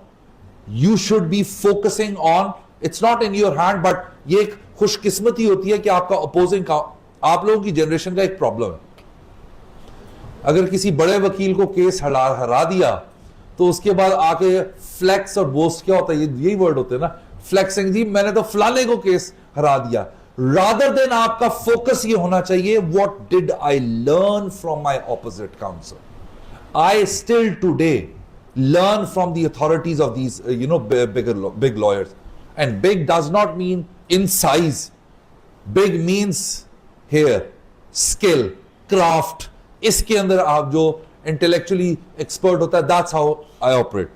you should be focusing on. It's not in your hand, but ये एक खुशकिस्मती होती है कि आपका अपोजिंग का, आप लोगों की जनरेशन का एक प्रॉब्लम है. अगर किसी बड़े वकील को केस हरा दिया तो उसके बाद आके फ्लेक्स और बोस्ट, क्या होता है, यही वर्ड होते हैं ना, फ्लेक्सिंग, जी मैंने तो फलाने को केस हरा दिया. रादर देन आपका फोकस ये होना चाहिए, what did I learn from my opposite council. I still today learn from the authorities of these big lawyers. And big does not mean in size, big means here, skill, craft, इसके अंदर आप जो intellectually expert होता है, that's how I operate.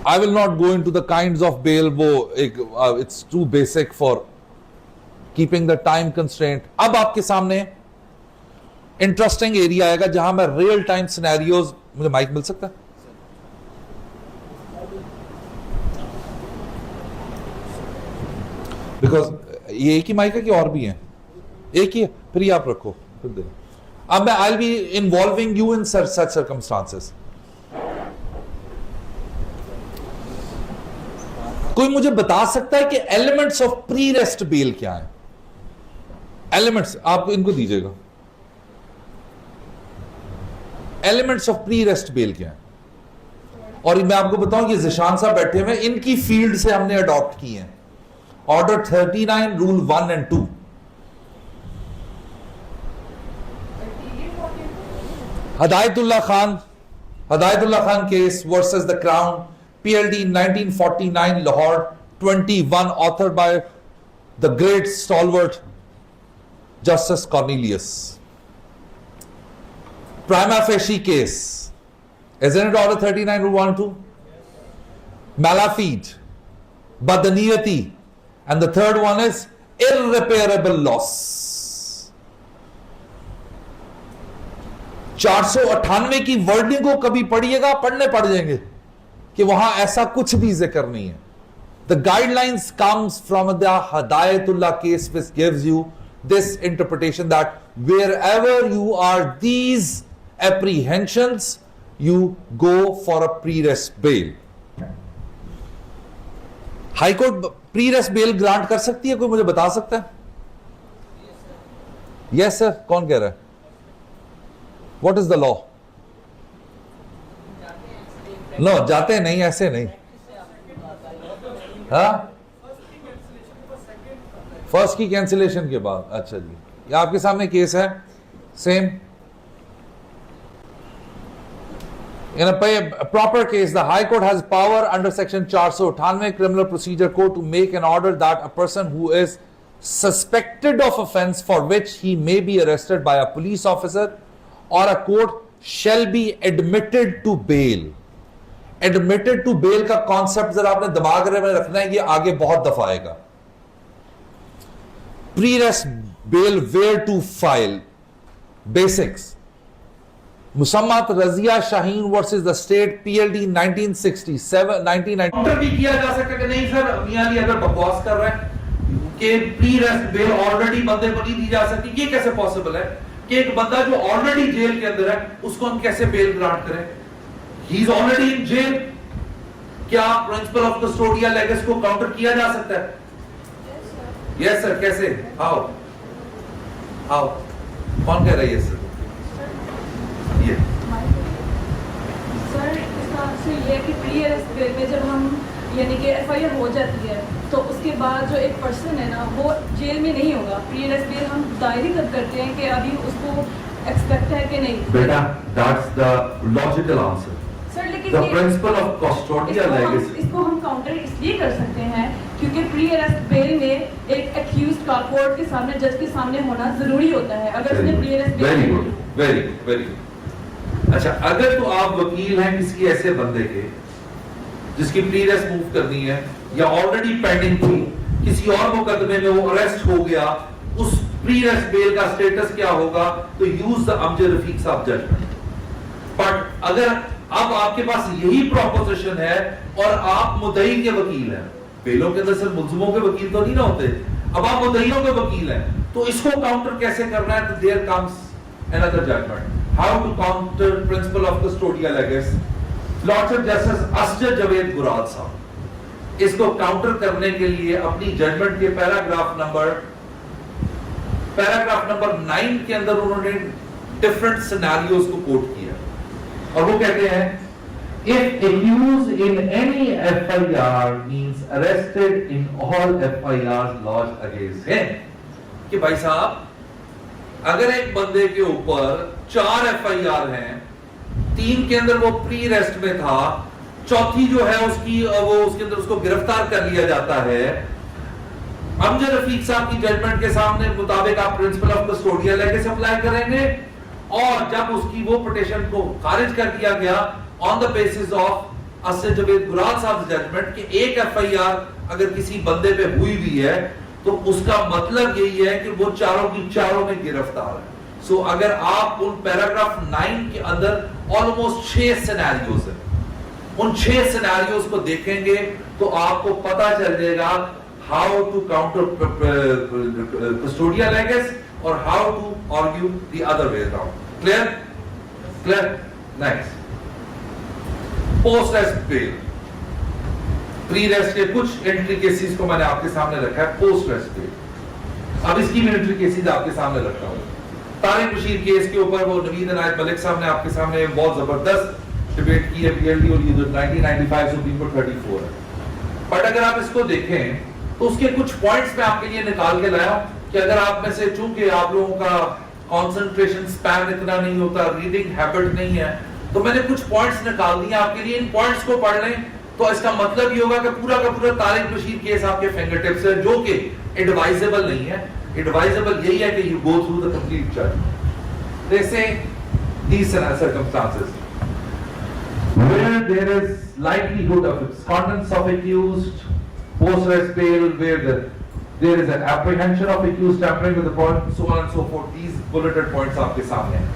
I will not go into the kinds of bail, वो एक it's too basic for keeping the time constraint. अब आपके सामने इंटरेस्टिंग एरिया आएगा जहां मैं रियल टाइम सिनेरियोज. मुझे माइक मिल सकता है? बिकॉज ये एक ही माइक है कि और भी है? एक ही है, फिर ये आप रखो, फिर दे. अब मैं I will be involving you in such circumstances. कोई मुझे बता सकता है कि elements of pre arrest bail क्या है? एलिमेंट्स आप इनको दीजिएगा. Elements of pre arrest bail क्या है? और मैं आपको बताऊं कि जिशान साहब बैठे हुए, इनकी फील्ड से हमने अडॉप्ट की हैं. Order 39, rule 1 and 2. Hidayatullah Khan case versus the crown, PLD 1949, Lahore 21, authored by the great stalwart Justice Cornelius. Prima facie case. Isn't it Order 39, Rule 1 and 2? Malafide, Badaniyati, and the third one is irreparable loss. 498 की wording को कभी पढ़िएगा, पढ़ने पड़ जाएंगे कि वहां ऐसा कुछ भी जिक्र नहीं है. The guidelines comes from the Hidayatullah case, which gives you this interpretation that wherever you are these apprehensions, you go for a pre-rest bail. High court pre arrest bail grant कर सकती है? कोई मुझे बता सकता है? Yes sir. कौन कह रहा है? What is the law? No, जाते नहीं, ऐसे नहीं. हाँ, फर्स्ट की कैंसिलेशन के बाद. अच्छा जी, ये आपके सामने केस है same. In a proper case, the High Court has power under Section 498 Criminal Procedure Code to make an order that a person who is suspected of offence for which he may be arrested by a police officer or a court shall be admitted to bail. Admitted to bail का concept जरा आपने दिमाग में रखना है, ये आगे बहुत दफा आएगा. Pre-rest bail, where to file, basics. Musammat Razia Shaheen versus the state, PLD 1967 1990. भी किया जा सकता है कि नहीं सर, मियां अली अगर बकवास कर रहे हैं कि प्री रेस्ट बेल ऑलरेडी बंदे को नहीं दी जा सकती, ये कैसे पॉसिबल है कि एक बंदा जो ऑलरेडी जेल के अंदर है उसको हम कैसे बेल ग्रांट करें? He is already in jail. क्या प्रिंसिपल ऑफ कस्टोडियल लेगस को काउंटर किया जा सकता है? Yes sir. कैसे? हाउ? कौन कह रहा है ये सर? ये सर इसका आंसर ये है कि प्री अरेस्ट बेल में जब हम यानी कि FIR हो जाती है तो उसके बाद जो एक पर्सन है ना वो जेल में नहीं होगा. प्री अरेस्ट बेल हम दायर ही कब करते हैं कि अभी उसको एक्सपेक्ट है कि नहीं. बेटा, that's the logical answer. Sir लेकिन the principle of custodial legacy, इसको हम काउंटर इसलिए कर सकते हैं क्योंकि प्री अरेस्ट बेल में एक एक्यूज्ड का कोर्ट के सामने, जज के सामने होना जरूरी होता है. अगर उसने pre arrest bell, very good, very good. अच्छा, अगर तो आप वकील हैं किसी ऐसे बंदे के जिसकी प्री रेस्ट मूव करनी है या ऑलरेडी पेंडिंग थी, किसी और मुकदमे में वो अरेस्ट हो गया, उस प्री रेस्ट बेल का स्टेटस क्या होगा? तो यूज द अमजद रफीक साहब जजमेंट. बट अगर अब आपके पास यही प्रोपोजिशन है और आप मुद्दई के वकील हैं, बेलों के अंदर सिर्फ मुल्जिमों के वकील तो नहीं ना होते, अब आप मुद्दईयों के वकील हैं, तो इसको काउंटर कैसे करना है? तो there comes another judgment. How to counter principle of custodial legacy. Lordship Justice Asjad Javed Gurad साहब इसको काउंटर करने के लिए अपनी जजमेंट के पैराग्राफ नंबर 9 के अंदर उन्होंने डिफरेंट सिनेरियोज को कोट किया और वो कहते हैं, if accused in any FIR means arrested in all FIRs lodged against him. कि भाई साहब, अगर एक बंदे के ऊपर 4 FIR हैं, 3 के अंदर वो प्री रेस्ट में था चौथी जो है उसकी वो उसके अंदर उसको गिरफ्तार कर लिया जाता है। अमजद रफीक साहब की जजमेंट के सामने मुताबिक आप principal of custodial legacy apply करेंगे, और जब उसकी वो पिटीशन को खारिज कर दिया गया on the basis of Asad Javed Gural sahab judgment कि एक एफआईआर अगर किसी बंदे पे हुई भी है तो उसका मतलब यही है कि वो चारों की चारों में गिरफ्तार है। सो अगर आप उन पैराग्राफ 9 के अंदर ऑलमोस्ट 6 सिनेरियोज है, उन 6 सिनेरियोज को देखेंगे तो आपको पता चल जाएगा how to counter custodial legacy और how to argue the other way around. Clear? Clear? Next, post arrest bail. Pre arrest के कुछ एंट्री केसेस को मैंने आपके सामने रखा है, पोस्ट रेस्ट बेल। अब इसकी भी एंट्री केसेस आपके सामने रखा हूं। तारिक बशीर केस के ऊपर वो नवीद इनायत मलिक साहब ने आपके सामने बहुत जबरदस्त डिबेट की है, पीएलडी, और ये जो 1995 सुप्रीम कोर्ट 34 है। बट अगर आप इसको देखें तो उसके कुछ पॉइंट्स मैं आपके लिए निकाल के लाया कि अगर आप में से, चूंकि आप लोगों का कंसंट्रेशन स्पैन इतना नहीं होता, रीडिंग हैबिट नहीं है, तो मैंने कुछ पॉइंट्स निकाल दिए आपके लिए। इन पॉइंट्स को पढ़ लें तो इसका मतलब ये होगा कि पूरा का पूरा तारिक बशीर केस आपके फिंगरटिप्स है, जो कि एडवाइजेबल नहीं है। एडवाइजेबल यही है कि you go through the complete जज। They say these circumstances where there is likelihood of abscondence of accused, post arrest bail, where there is an apprehension of accused tampering with the point, so on and so forth. These bulleted points आपके सामने हैं।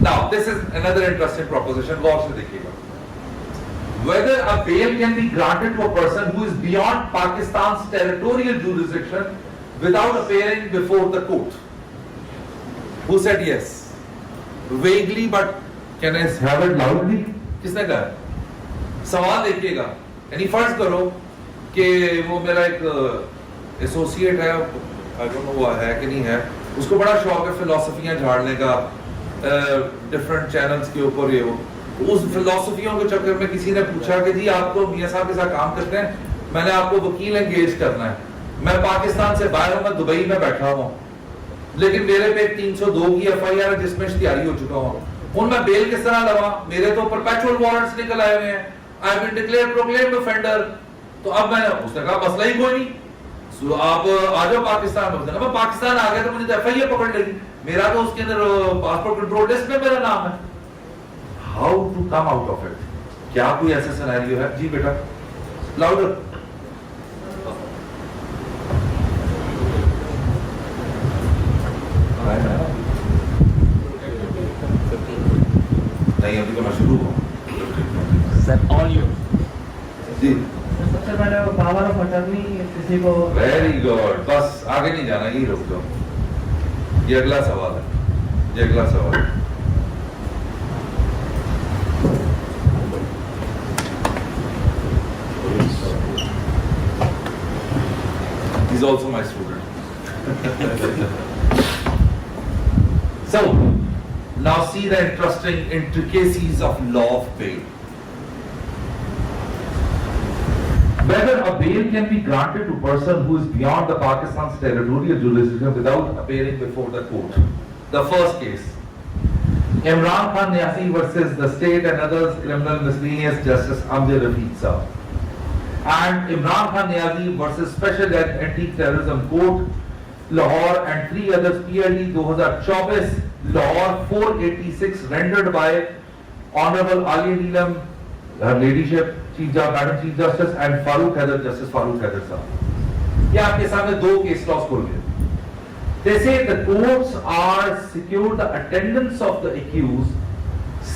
Now this is another interesting proposition, गौर से देखिएगा। Whether a bail can be granted to a person who is beyond Pakistan's territorial jurisdiction without appearing before the court. Who said yes? Vaguely, but can I have it loudly? किसने कहा? सवाल देखिएगा। यानी फर्ज करो कि वो मेरा एक एसोसिएट है, आई डोंट नो वो है कि नहीं है, उसको बड़ा शौक है फिलोसफियां झाड़ने का डिफरेंट चैनल्स के ऊपर। ये वो उस फिलोसफियों के चक्कर में किसी ने पूछा कि जी आप तो मियां साहब के साथ काम करते हैं, मैंने आपको वकील एंगेज करना है, मैं पाकिस्तान से बाहर हूं, मैं दुबई में बैठा हुआ हूं, लेकिन मेरे पे 302 की एफआईआर है जिसमें इश्तिहारी हो चुका हूं, उन मैं बेल किस तरह लगा? मेरे तो परपेचुअल वारंट्स निकल आए हुए हैं, I have been declared proclaimed offender. तो अब मैंने उसने कहा मसला ही कोई नहीं, सो आप आ जाओ पाकिस्तान में। मैं पाकिस्तान आ गया तो मुझे तो एफआईआर पकड़ लेगी, मेरा तो उसके अंदर पासपोर्ट कंट्रोल लिस्ट में मेरा नाम है। How to come out of it? क्या कोई ऐसा सिनेरियो है? जी बेटा लाउडर। नहीं अभी तो मैं शुरू हूँ सर। ऑल यू जी। सबसे पहले वो पावर ऑफ अटर्नी किसी को। वेरी गुड, बस आगे नहीं जाना, यही रुक जाओ। ये अगला सवाल है, ये अगला सवाल है। He's also my student. So, now see the interesting intricacies of law of bail. Whether a bail can be granted to a person who is beyond the Pakistan's territorial jurisdiction without appearing before the court. The first case, Imran Khan Niasi versus the state and others criminal miscellaneous justice Amjad Rafiq Saab. And Imran Khan Niazi versus Special Anti-Terrorism Court, Lahore, and 3 others, PLD 2024, Lahore 486, rendered by Honorable Ali Neelam, Her Ladyship, Madam Chief Justice, and Farooq Haider, Justice Farooq Haider साहब। ये आपके सामने 2 case laws खोल गए। They say the courts are secured the attendance of the accused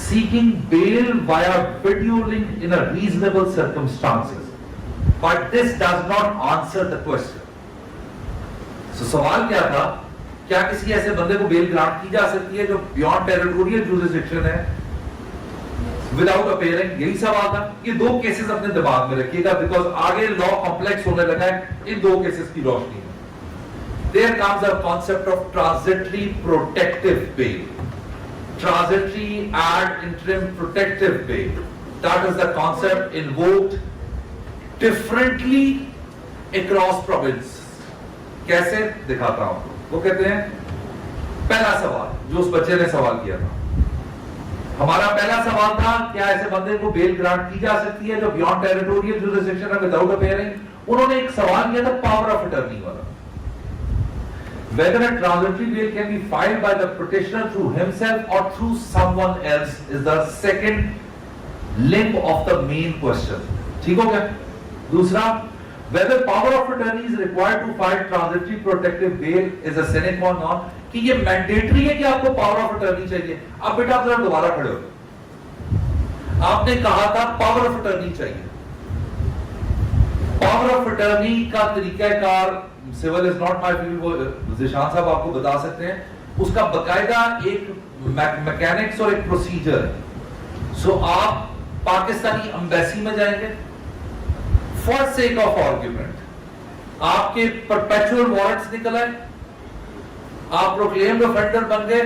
seeking bail via video link in a reasonable circumstances. But this does not answer the question. So सवाल क्या था? क्या किसी ऐसे बंदे को बेल ग्रांट की जा सकती है जो बियॉन्ड टेरिटोरियल जुरिसडिक्शन है विदाउट अपीयरिंग? यही सवाल था। ये 2 केसेस अपने दिमाग में रखिएगा, बिकॉज आगे लॉ कॉम्प्लेक्स होने लगा है इन 2 केसेस की रोशनी में। There comes a concept of transitory protective bail. Transitory and interim protective bail. That is the concept invoked differently across provinces. कैसे दिखाता हूं? वो कहते हैं, पहला सवाल जो उस बच्चे ने सवाल किया था, हमारा पहला सवाल था क्या ऐसे बंदे को बेल ग्रांट की जा सकती है जो बियॉन्ड टेरिटोरियल जुरिसडिक्शन है विदाउट अपेयरिंग। उन्होंने एक सवाल किया था पावर ऑफ अटर्नी वाला, whether a transitory bail can be filed by the petitioner through himself or through someone else is the second limb of the main question। ठीक हो गया। दूसरा, whether power of attorney is required to file transitory protective bail is a sine qua non, कि ये mandatory है कि आपको power of attorney चाहिए। अब बेटा आप जरा दोबारा खड़े हो, आपने कहा था पावर ऑफ अटर्नी चाहिए। पावर ऑफ अटर्नी का तरीकाकार, civil is not my field, वो जिशान साहब आपको बता सकते हैं। उसका बकायदा एक मैकेनिक्स और एक प्रोसीजर है। सो आप पाकिस्तानी एम्बेसी में जाएंगे, फॉर सेक ऑफ आर्ग्यूमेंट आपके परपेचुअल वारंट्स निकल आए, आप प्रोक्लेम्ड ऑफेंडर बन गए,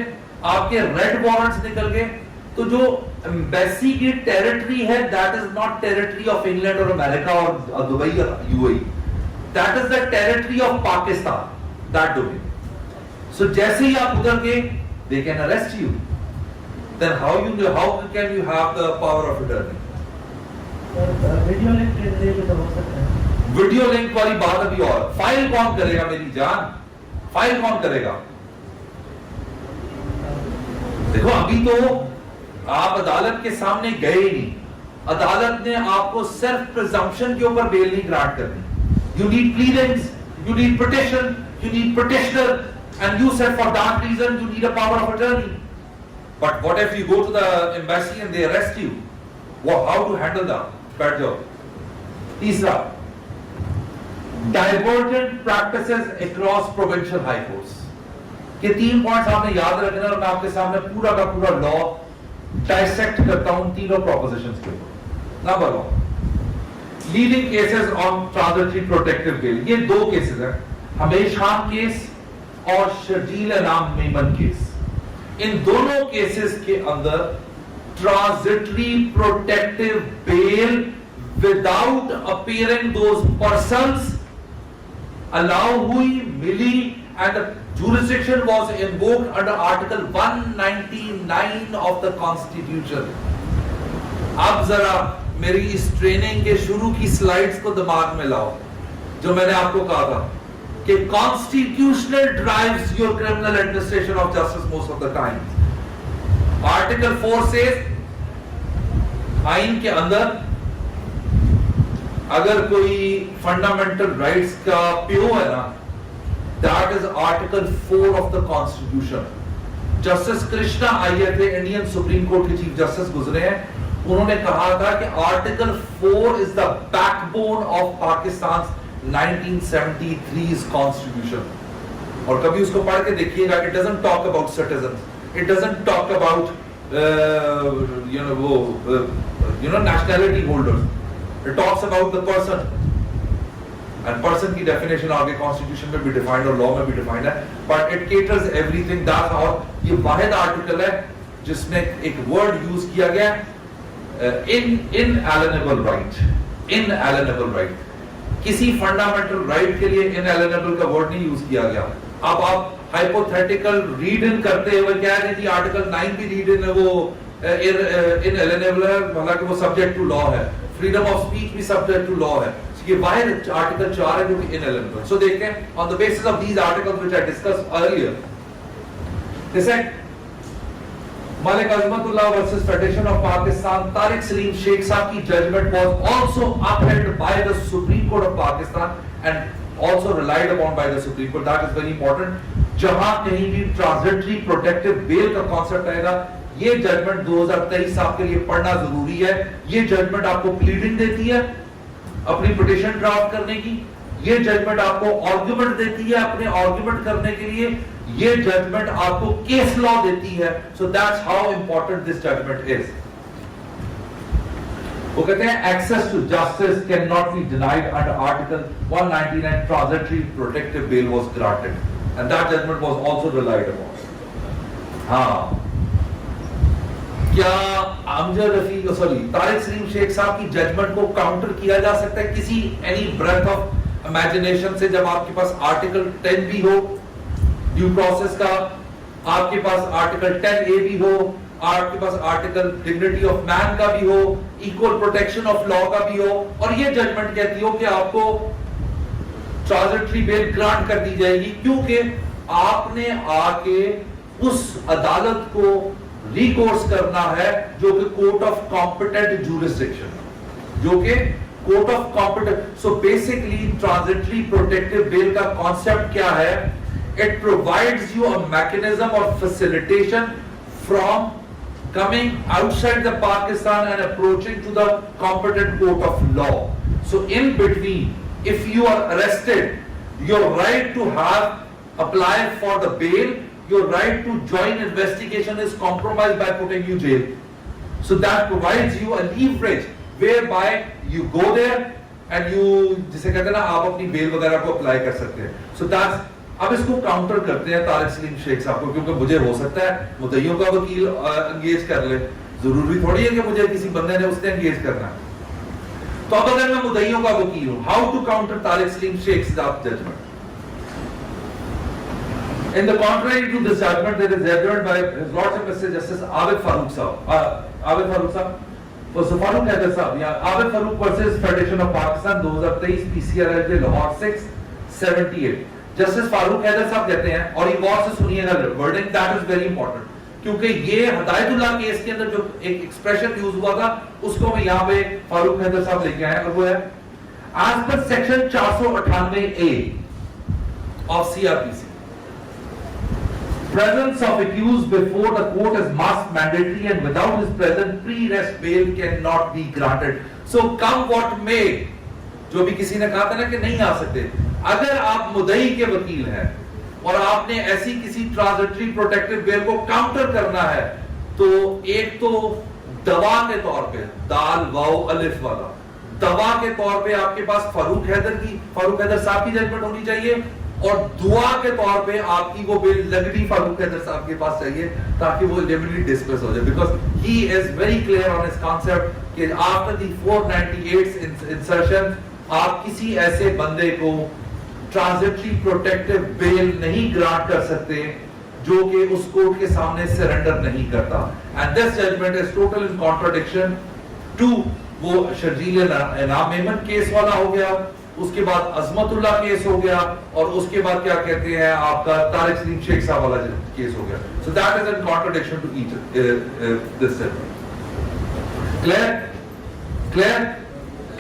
आपके रेड वारंट्स निकल गए, तो जो एम्बेसी की टेरिटरी है that is not territory of England और अमेरिका और दुबई और UAE, that is the territory of Pakistan, that domain. So जैसे ही आप उधर गए they can arrest you, then how can you have the power of attorney? Video link के जरिए तो हो सकता है। वीडियो लिंक वाली बात अभी और, फाइल कौन करेगा मेरी जान, फाइल कौन करेगा? देखो अभी तो आप अदालत के सामने गए ही नहीं, अदालत ने आपको सिर्फ प्रिजम्पशन के ऊपर बेल नहीं ग्रांट करनी। You need pleadings, you need petition, you need petitioner, and you said for that reason you need a power of attorney. But what if you go to the embassy and they arrest you? How to handle that? बैठ जाओ। तीसरा, divergent practices across provincial high courts के 3 points आपने याद रखना और मैं आपके सामने पूरा का पूरा लॉ डाइसेक्ट करता हूं तीनों प्रोपोजिशंस के ऊपर। Number 1, leading cases on transitory protective bail. ये 2 केसेस हैं, हमेश खान केस और शर्जील अनाम मेमन केस। इन दोनों केसेस के अंदर transitory protective bail without appearing those persons allow हुई, मिली, and the jurisdiction was invoked under Article 199 of the Constitution। अब जरा मेरी इस ट्रेनिंग के शुरू की स्लाइड्स को दिमाग में लाओ, जो मैंने आपको कहा था कि constitutional drives your criminal administration of justice most of the time। Article 4 says आइन के अंदर अगर कोई फंडामेंटल राइट्स का प्यो है ना, that is article 4 of the constitution. Justice Krishna Iyer थे, इंडियन सुप्रीम कोर्ट के चीफ जस्टिस गुजरे हैं, उन्होंने कहा था कि article 4 is the backbone of Pakistan 1973 constitution. और कभी उसको पढ़ के देखिएगा, it doesn't talk about citizens, it doesn't talk about nationality holders, it talks about the person, and person की definition आगे constitution में भी defined और law में भी defined है, but it caters everything। that's how ये वाहिद आर्टिकल है जिसमें एक word use किया गया inalienable right, inalienable right। किसी fundamental right के लिए inalienable का word नहीं use किया गया। अब आप hypothetical read in करते हुए क्या है कि आर्टिकल 9 भी read in है वो inalienable है, हालांकि वो subject to law है, फ्रीडम ऑफ स्पीच भी सब्जेक्ट टू लॉ है। ये वाहिद आर्टिकल 4 है जो कि इनएलिजिबल। सो देखें, on the basis of these articles which I discussed earlier, they said Malik Azmatullah versus federation of Pakistan, Tariq Saleem Sheikh साहब की judgment was also upheld by the supreme court of Pakistan and also relied upon by the supreme court. That is very important. जहां कहीं भी transitory protective bail का concept आएगा, ये judgement 2023 साल के लिए पढ़ना जरूरी है। ये जजमेंट आपको प्लीडिंग देती है अपनी पिटीशन ड्राफ्ट करने की, ये जजमेंट आपको आर्गुमेंट देती है अपने आर्गुमेंट करने के लिए, ये जजमेंट आपको केस लॉ देती है। So that's how important this judgment is. वो कहते हैं access to justice can not be denied under article 199 transitory protective bail was granted and that judgment was also relied upon. हाँ, क्या Amjad Rafi sorry Tariq Saleem Sheikh साहब की judgement को काउंटर किया जा सकता है किसी एनी ब्रेथ ऑफ इमेजिनेशन से? जब आपके पास आर्टिकल 10 भी हो ड्यू प्रोसेस का, आपके पास आर्टिकल 10A भी हो, आपके पास आर्टिकल डिग्निटी ऑफ मैन का भी हो, इक्वल प्रोटेक्शन ऑफ लॉ का भी हो, और ये जजमेंट कहती हो कि आपको ट्रांजिटरी बेल ग्रांट कर दी जाएगी, क्योंकि आपने आके उस अदालत को रिकोर्स करना है जो कि कोर्ट ऑफ कॉम्पिटेंट ज्यूरिसडिक्शन, जो कि court of competent. So basically transitory protective bail का कॉन्सेप्ट क्या है? It provides you a mechanism of facilitation from coming outside the Pakistan and approaching to the competent court of law. So in between, if you are arrested, your right to have apply for the bail, your right to join investigation is compromised by putting you jail. So that provides you a leverage whereby you go there and you, जिसे कहते हैं ना, आप अपनी bell वगैरह को apply कर सकते हैं. So that's, अब इसको काउंटर करते हैं तारिक सलीम शेख साहब को, क्योंकि मुझे हो सकता है मुद्दइयों का वकील एंगेज कर ले, जरूरी थोड़ी है कि मुझे किसी बंदे ने उसने एंगेज करना है. तो अब अगर मैं मुद्दइयों का वकील हूं, how to counter Tariq Saleem Sheikh साहब judgment? In the contrary to this judgment, there is judgment by His Lordship Mr. Justice Abid Farooq Sahab. Abid Farooq Sahab, so Farooq Haider Sahab, yeah, Abid Farooq versus Federation of Pakistan 2023 PCRL Lahore 678. Justice Farooq Haider साहब कहते हैं, और एक और से सुनिएगा wording, that is very important, क्योंकि ये हदायतुल्लाह केस के अंदर जो एक एक्सप्रेशन यूज हुआ था उसको मैं यहाँ पे फारूक हैदर साहब लेके आए, और वो है as per section 498A of CrPC, presence of accused before the court is must mandatory and without his presence pre-arrest bail cannot be granted. So come what may, जो भी किसी ने कहा था ना कि नहीं आ सकते, अगर आप मुद्दई के वकील हैं और आपने ऐसी किसी ट्रांजिटरी प्रोटेक्टिव बेल को काउंटर करना है, तो एक तो दवा के तौर पे, दाल वाओ अलिफ वाला दवा के तौर पे आपके पास फारूक हैदर साहब की जजमेंट होनी चाहिए, और दुआ के तौर पे आपकी वो बिल लगनी फारूक हैदर साहब के पास चाहिए, ताकि वो इमीडिएटली डिस्कस हो जाए, because he is very clear on his concept कि आफ्टर द 498 इंसर्शन आप किसी ऐसे बंदे को ट्रांजिटरी प्रोटेक्टिव बेल नहीं ग्रांट कर सकते जो कि उस कोर्ट के सामने सरेंडर नहीं करता. And this judgment is total in contradiction to वो शर्जील इनाम मेमन केस वाला हो गया, उसके बाद अजमतुल्लाह केस हो गया, और उसके बाद क्या कहते हैं आपका तारिक सलीम शेख साहब वाला केस हो गया. So that is in contradiction to each this judgment. Clear?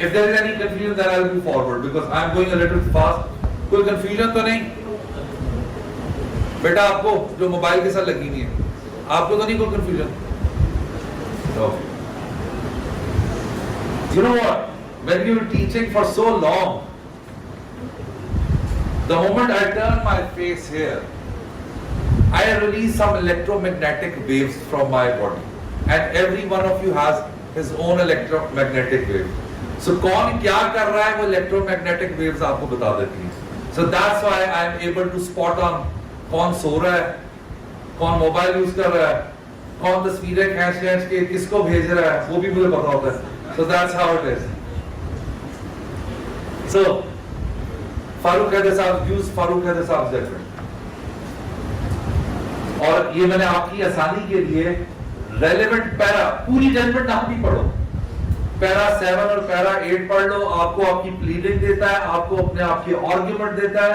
If there is any confusion, then I will move forward because I am going a little fast. कोई confusion तो नहीं? बेटा आपको जो मोबाइल के साथ लगी नहीं है, आपको तो नहीं कोई confusion? Okay. You know what? When you were teaching for so long, the moment I turn my face here, I release some electromagnetic waves from my body, and every one of you has his own electromagnetic wave. So कौन क्या कर रहा है वो electromagnetic waves आपको बता देती है. So that's why I am able to spot on कौन सो रहा है, कौन मोबाइल यूज कर रहा है, कौन तस्वीरें खींच के किसको भेज रहा है, वो भी मुझे पता होता है. So that's how it is. So Farooq Haider साहब यूज फारूक हैदर साहब जजमेंट, और ये मैंने आपकी आसानी के लिए रेलेवेंट पैरा, पूरी जजमेंट आप भी पढ़ो, पैरा 7 और पैरा 8 पढ़ लो, आपको आपकी प्लीडिंग देता है, आपको अपने आपके आर्गुमेंट देता है,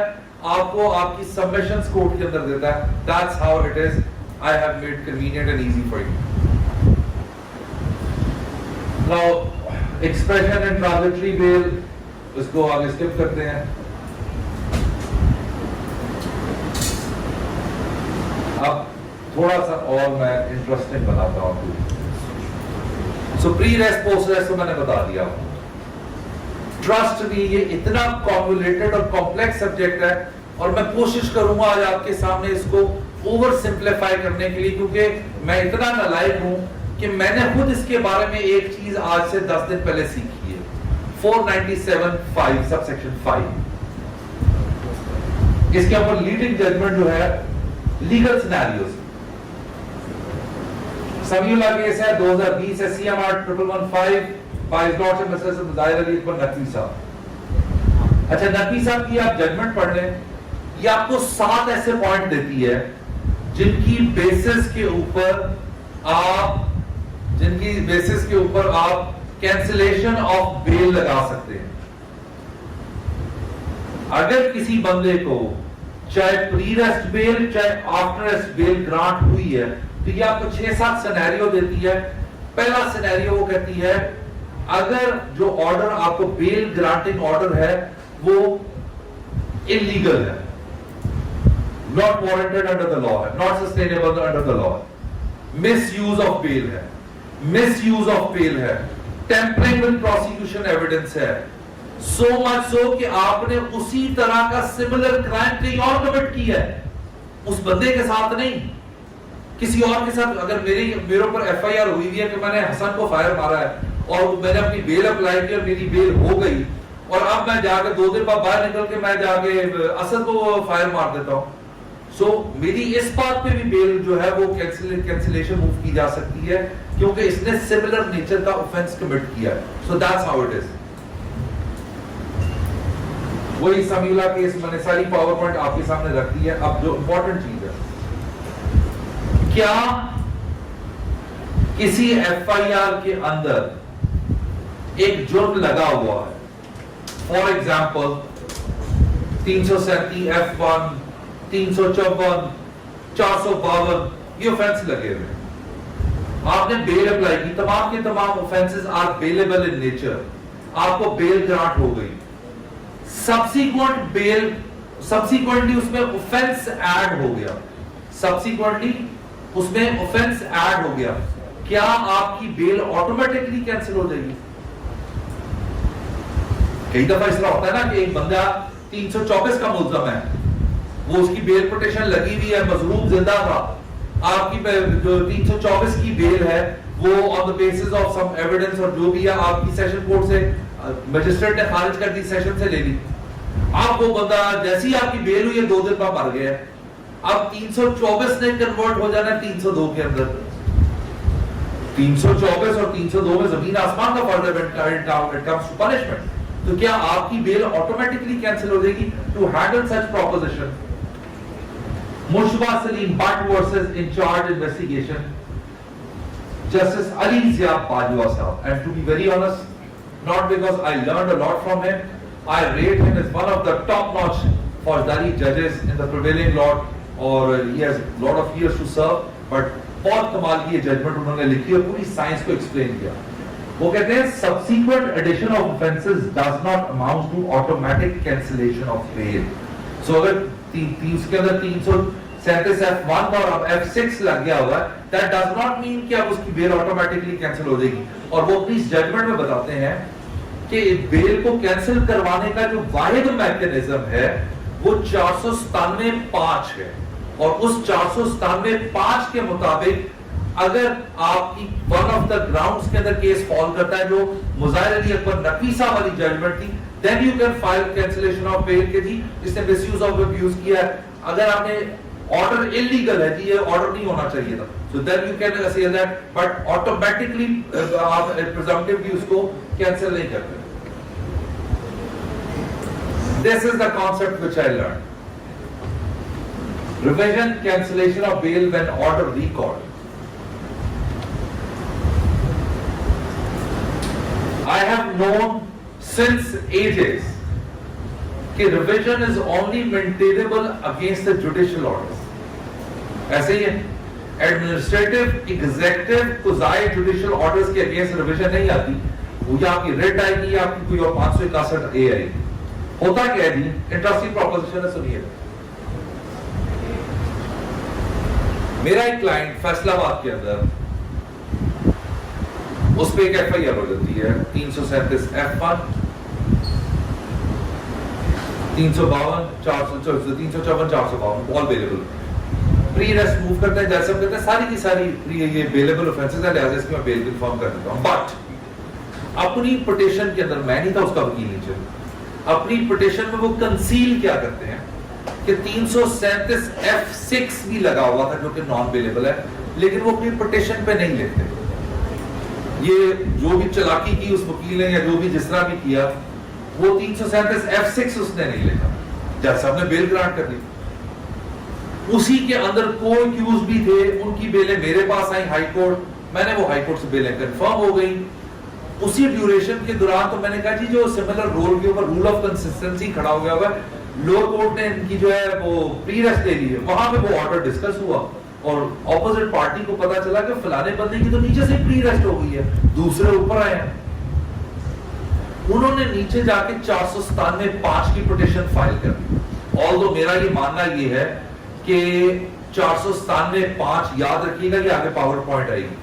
आपको आपकी सबमिशंस कोर्ट के अंदर देता है. That's how it is. I have made convenient and easy for you. Now expression and transitory bail, इसको आगे स्किप करते हैं. अब थोड़ा सा और मैं इंटरेस्टिंग बनाता हूं आपको. सो प्री रेस्ट पोस्ट रेस्ट तो मैंने बता दिया. ट्रस्ट मी, ये इतना कॉम्प्लिकेटेड और कॉम्प्लेक्स सब्जेक्ट है, और मैं कोशिश करूंगा आज आपके सामने इसको ओवर सिंप्लीफाई करने के लिए, क्योंकि मैं इतना नालायक हूं कि मैंने खुद इसके बारे में एक चीज आज से 10 दिन पहले सीखी है. 497(5) सबसेक्शन 5, इसके ऊपर लीडिंग जजमेंट जो है लीगल सिनेरियोस. समीउल्लाह केस है 2020 है, CMR 1115 by his lordship mister Mazhar Ali Akbar Naqvi sahab. अच्छा, नकवी साहब की आप जजमेंट पढ़ लें. ये आपको 7 ऐसे पॉइंट देती है जिनकी बेसिस के ऊपर आप जिनकी बेसिस के ऊपर आप कैंसिलेशन ऑफ बेल लगा सकते हैं। अगर किसी बंदे को चाहे प्री रेस्ट बेल चाहे आफ्टर रेस्ट बेल ग्रांट हुई है तो ये आपको 6-7 सिनेरियो देती है। पहला सिनेरियो वो कहती है अगर जो ऑर्डर आपको बेल ग्रांटिंग ऑर्डर है वो इलीगल है, not warranted under the law है, not sustainable under the law है, मिस यूज ऑफ बेल है, मिस यूज ऑफ बेल है, टेम्परिंग विद प्रोसिक्यूशन एविडेंस है, सो मच सो कि आपने उसी तरह का सिमिलर क्राइम कहीं और कमिट किया है, उस बंदे के साथ नहीं, किसी और के साथ। अगर मेरे ऊपर एफआईआर हुई है कि मैंने हसन को फायर मारा है और मैंने अपनी बेल अप्लाई की और मेरी बेल हो गई और अब मैं जाके 2 दिन बाद बाहर निकल के मैं जाके असद को फायर मार देता हूं, सो मेरी इस बात पे भी बेल जो है वो कैंसिलेशन मूव की जा सकती है क्योंकि इसने सिमिलर नेचर का ऑफेंस कमिट किया है। So that's how it is. वही समीला केस मैंने सारी पावर पॉइंट आपके सामने रख दी है। अब जो इंपॉर्टेंट चीज है, क्या किसी एफआईआर के अंदर एक जुर्म लगा हुआ है, फॉर एग्जाम्पल 337 F1, 354, 452 ये ऑफेंस लगे हुए, आपने बेल अप्लाई की, तमाम के तमाम offences are bailable in nature, आपको बेल ग्रांट हो गई, सब्सीक्वेंटली उसमें ऑफेंस ऐड हो गया, सब्सीक्वेंटली उसमें ऑफेंस ऐड हो गया, क्या आपकी बेल ऑटोमेटिकली कैंसिल हो जाएगी? कई दफा इस तरह होता है ना कि एक बंदा 324 का मुल्ज़म है, वो उसकी बेल पिटीशन लगी हुई है, मजलूम जिंदा था, आपकी जो 324 की बेल है वो on the basis of some evidence और जो भी है आपकी सेशन कोर्ट से मजिस्ट्रेट ने खारिज कर दी, सेशन से ले ली। अब वो बंदा जैसी आपकी बेल हुई है 2 दिन बाद मर गया, अब 324 ने कन्वर्ट हो जाना 302 के अंदर। 324 और 302 में जमीन आसमान का फर्क है, इट कम्स टू पनिशमेंट। तो क्या आपकी बेल ऑटोमेटिकली कैंसिल हो जाएगी? To handle such proposition, Mushba Saleem Bhatt versus incharge investigation Justice Ali Ziad Bajwa sahab, and to be very honest, not because I learned a lot from him, I rate him as one of the top-notch Faujdari judges in the prevailing law, और he has a lot of years to serve, but बहुत कमाल की ये judgement उन्होंने लिखी और पूरी science को एक्सप्लेन किया। वो कहते हैं subsequent addition of offences does not amount to automatic cancellation of bail। So अगर के अंदर 337 F1 और अब F6 लग गया हुआ है, that does not mean कि अब उसकी बेल ऑटोमेटिकली कैंसिल हो जाएगी। और वो अपनी जजमेंट में बताते हैं कि बेल को कैंसिल करवाने का जो वाहिद मैकेनिज्म है वो 497(5) है, और उस 497(5) के मुताबिक अगर आपकी वन ऑफ द ग्राउंड्स के अंदर केस फॉल करता है जो मुज़ाहिर अली अकबर नफीसा वाली जजमेंट थी, then you can file cancellation of bail के जी इसने मिसयूज ऑफ अब्यूज किया है। अगर आपने ऑर्डर इलीगल है जी, ये ऑर्डर नहीं होना चाहिए था, so then you can say that, but automatically आप प्रिजम्पटिवली उसको कैंसिल नहीं करते। This is the concept which I learn. Revision cancellation of bail when order record. I have known since ages कि revision is only maintainable against the judicial orders। ऐसे ही है, administrative executive कुजाई judicial orders के against revision नहीं आती, वो या आपकी rate आएगी या आपकी कोई और 561 ए आएगी। होता क्या है जी, इंटरेस्टिंग प्रोपोजिशन है, सुनिए। मेरा एक क्लाइंट फैसलाबाद के अंदर, उस पे एक एफआईआर हो जाती है 337 F1, 352, 354, 452 all bailable. Pre rest move करते हैं, जैसे हम कहते हैं सारी की सारी ये बेलेबल ऑफेंसेस है, लिहाजा इसकी मैं बेल कन्फर्म कर देता हूं। बट अपनी पिटीशन के अंदर, मैं नहीं था उसका वकील नीचे, अपनी पिटीशन में वो कंसील क्या करते हैं कि 337 F6 भी लगा हुआ था जो कि नॉन बेलेबल है, लेकिन वो अपनी पिटीशन पे नहीं लेते। ये जो भी चालाकी की उस वकील ने या जो भी जिस तरह भी किया, वो 337 F6 उसने नहीं लिखा, जज साहब ने बेल ग्रांट कर दी। उसी के अंदर को-एक्यूज भी थे, उनकी बेलें मेरे पास आई हाई कोर्ट, मैंने वो हाई कोर्ट से बेलें कंफर्म हो गई। उसी ड्यूरेशन के दौरान तो मैंने कहा जी जो सिमिलर रोल के ऊपर रूल ऑफ कंसिस्टेंसी खड़ा हो गया हुआ है, लोअर कोर्ट ने इनकी जो है वो प्री रेस्ट ले ली है, वहां पे वो ऑर्डर डिस्कस हुआ और ऑपोजिट पार्टी को पता चला कि फलाने बंदे की तो नीचे से प्री रेस्ट हो गई है, दूसरे ऊपर आए हैं। उन्होंने नीचे जाके 497(5) की पिटीशन फाइल कर दी। ऑल्दो मेरा ये मानना ये है कि 497(5) याद रखिएगा कि आगे पावर पॉइंट आएगी,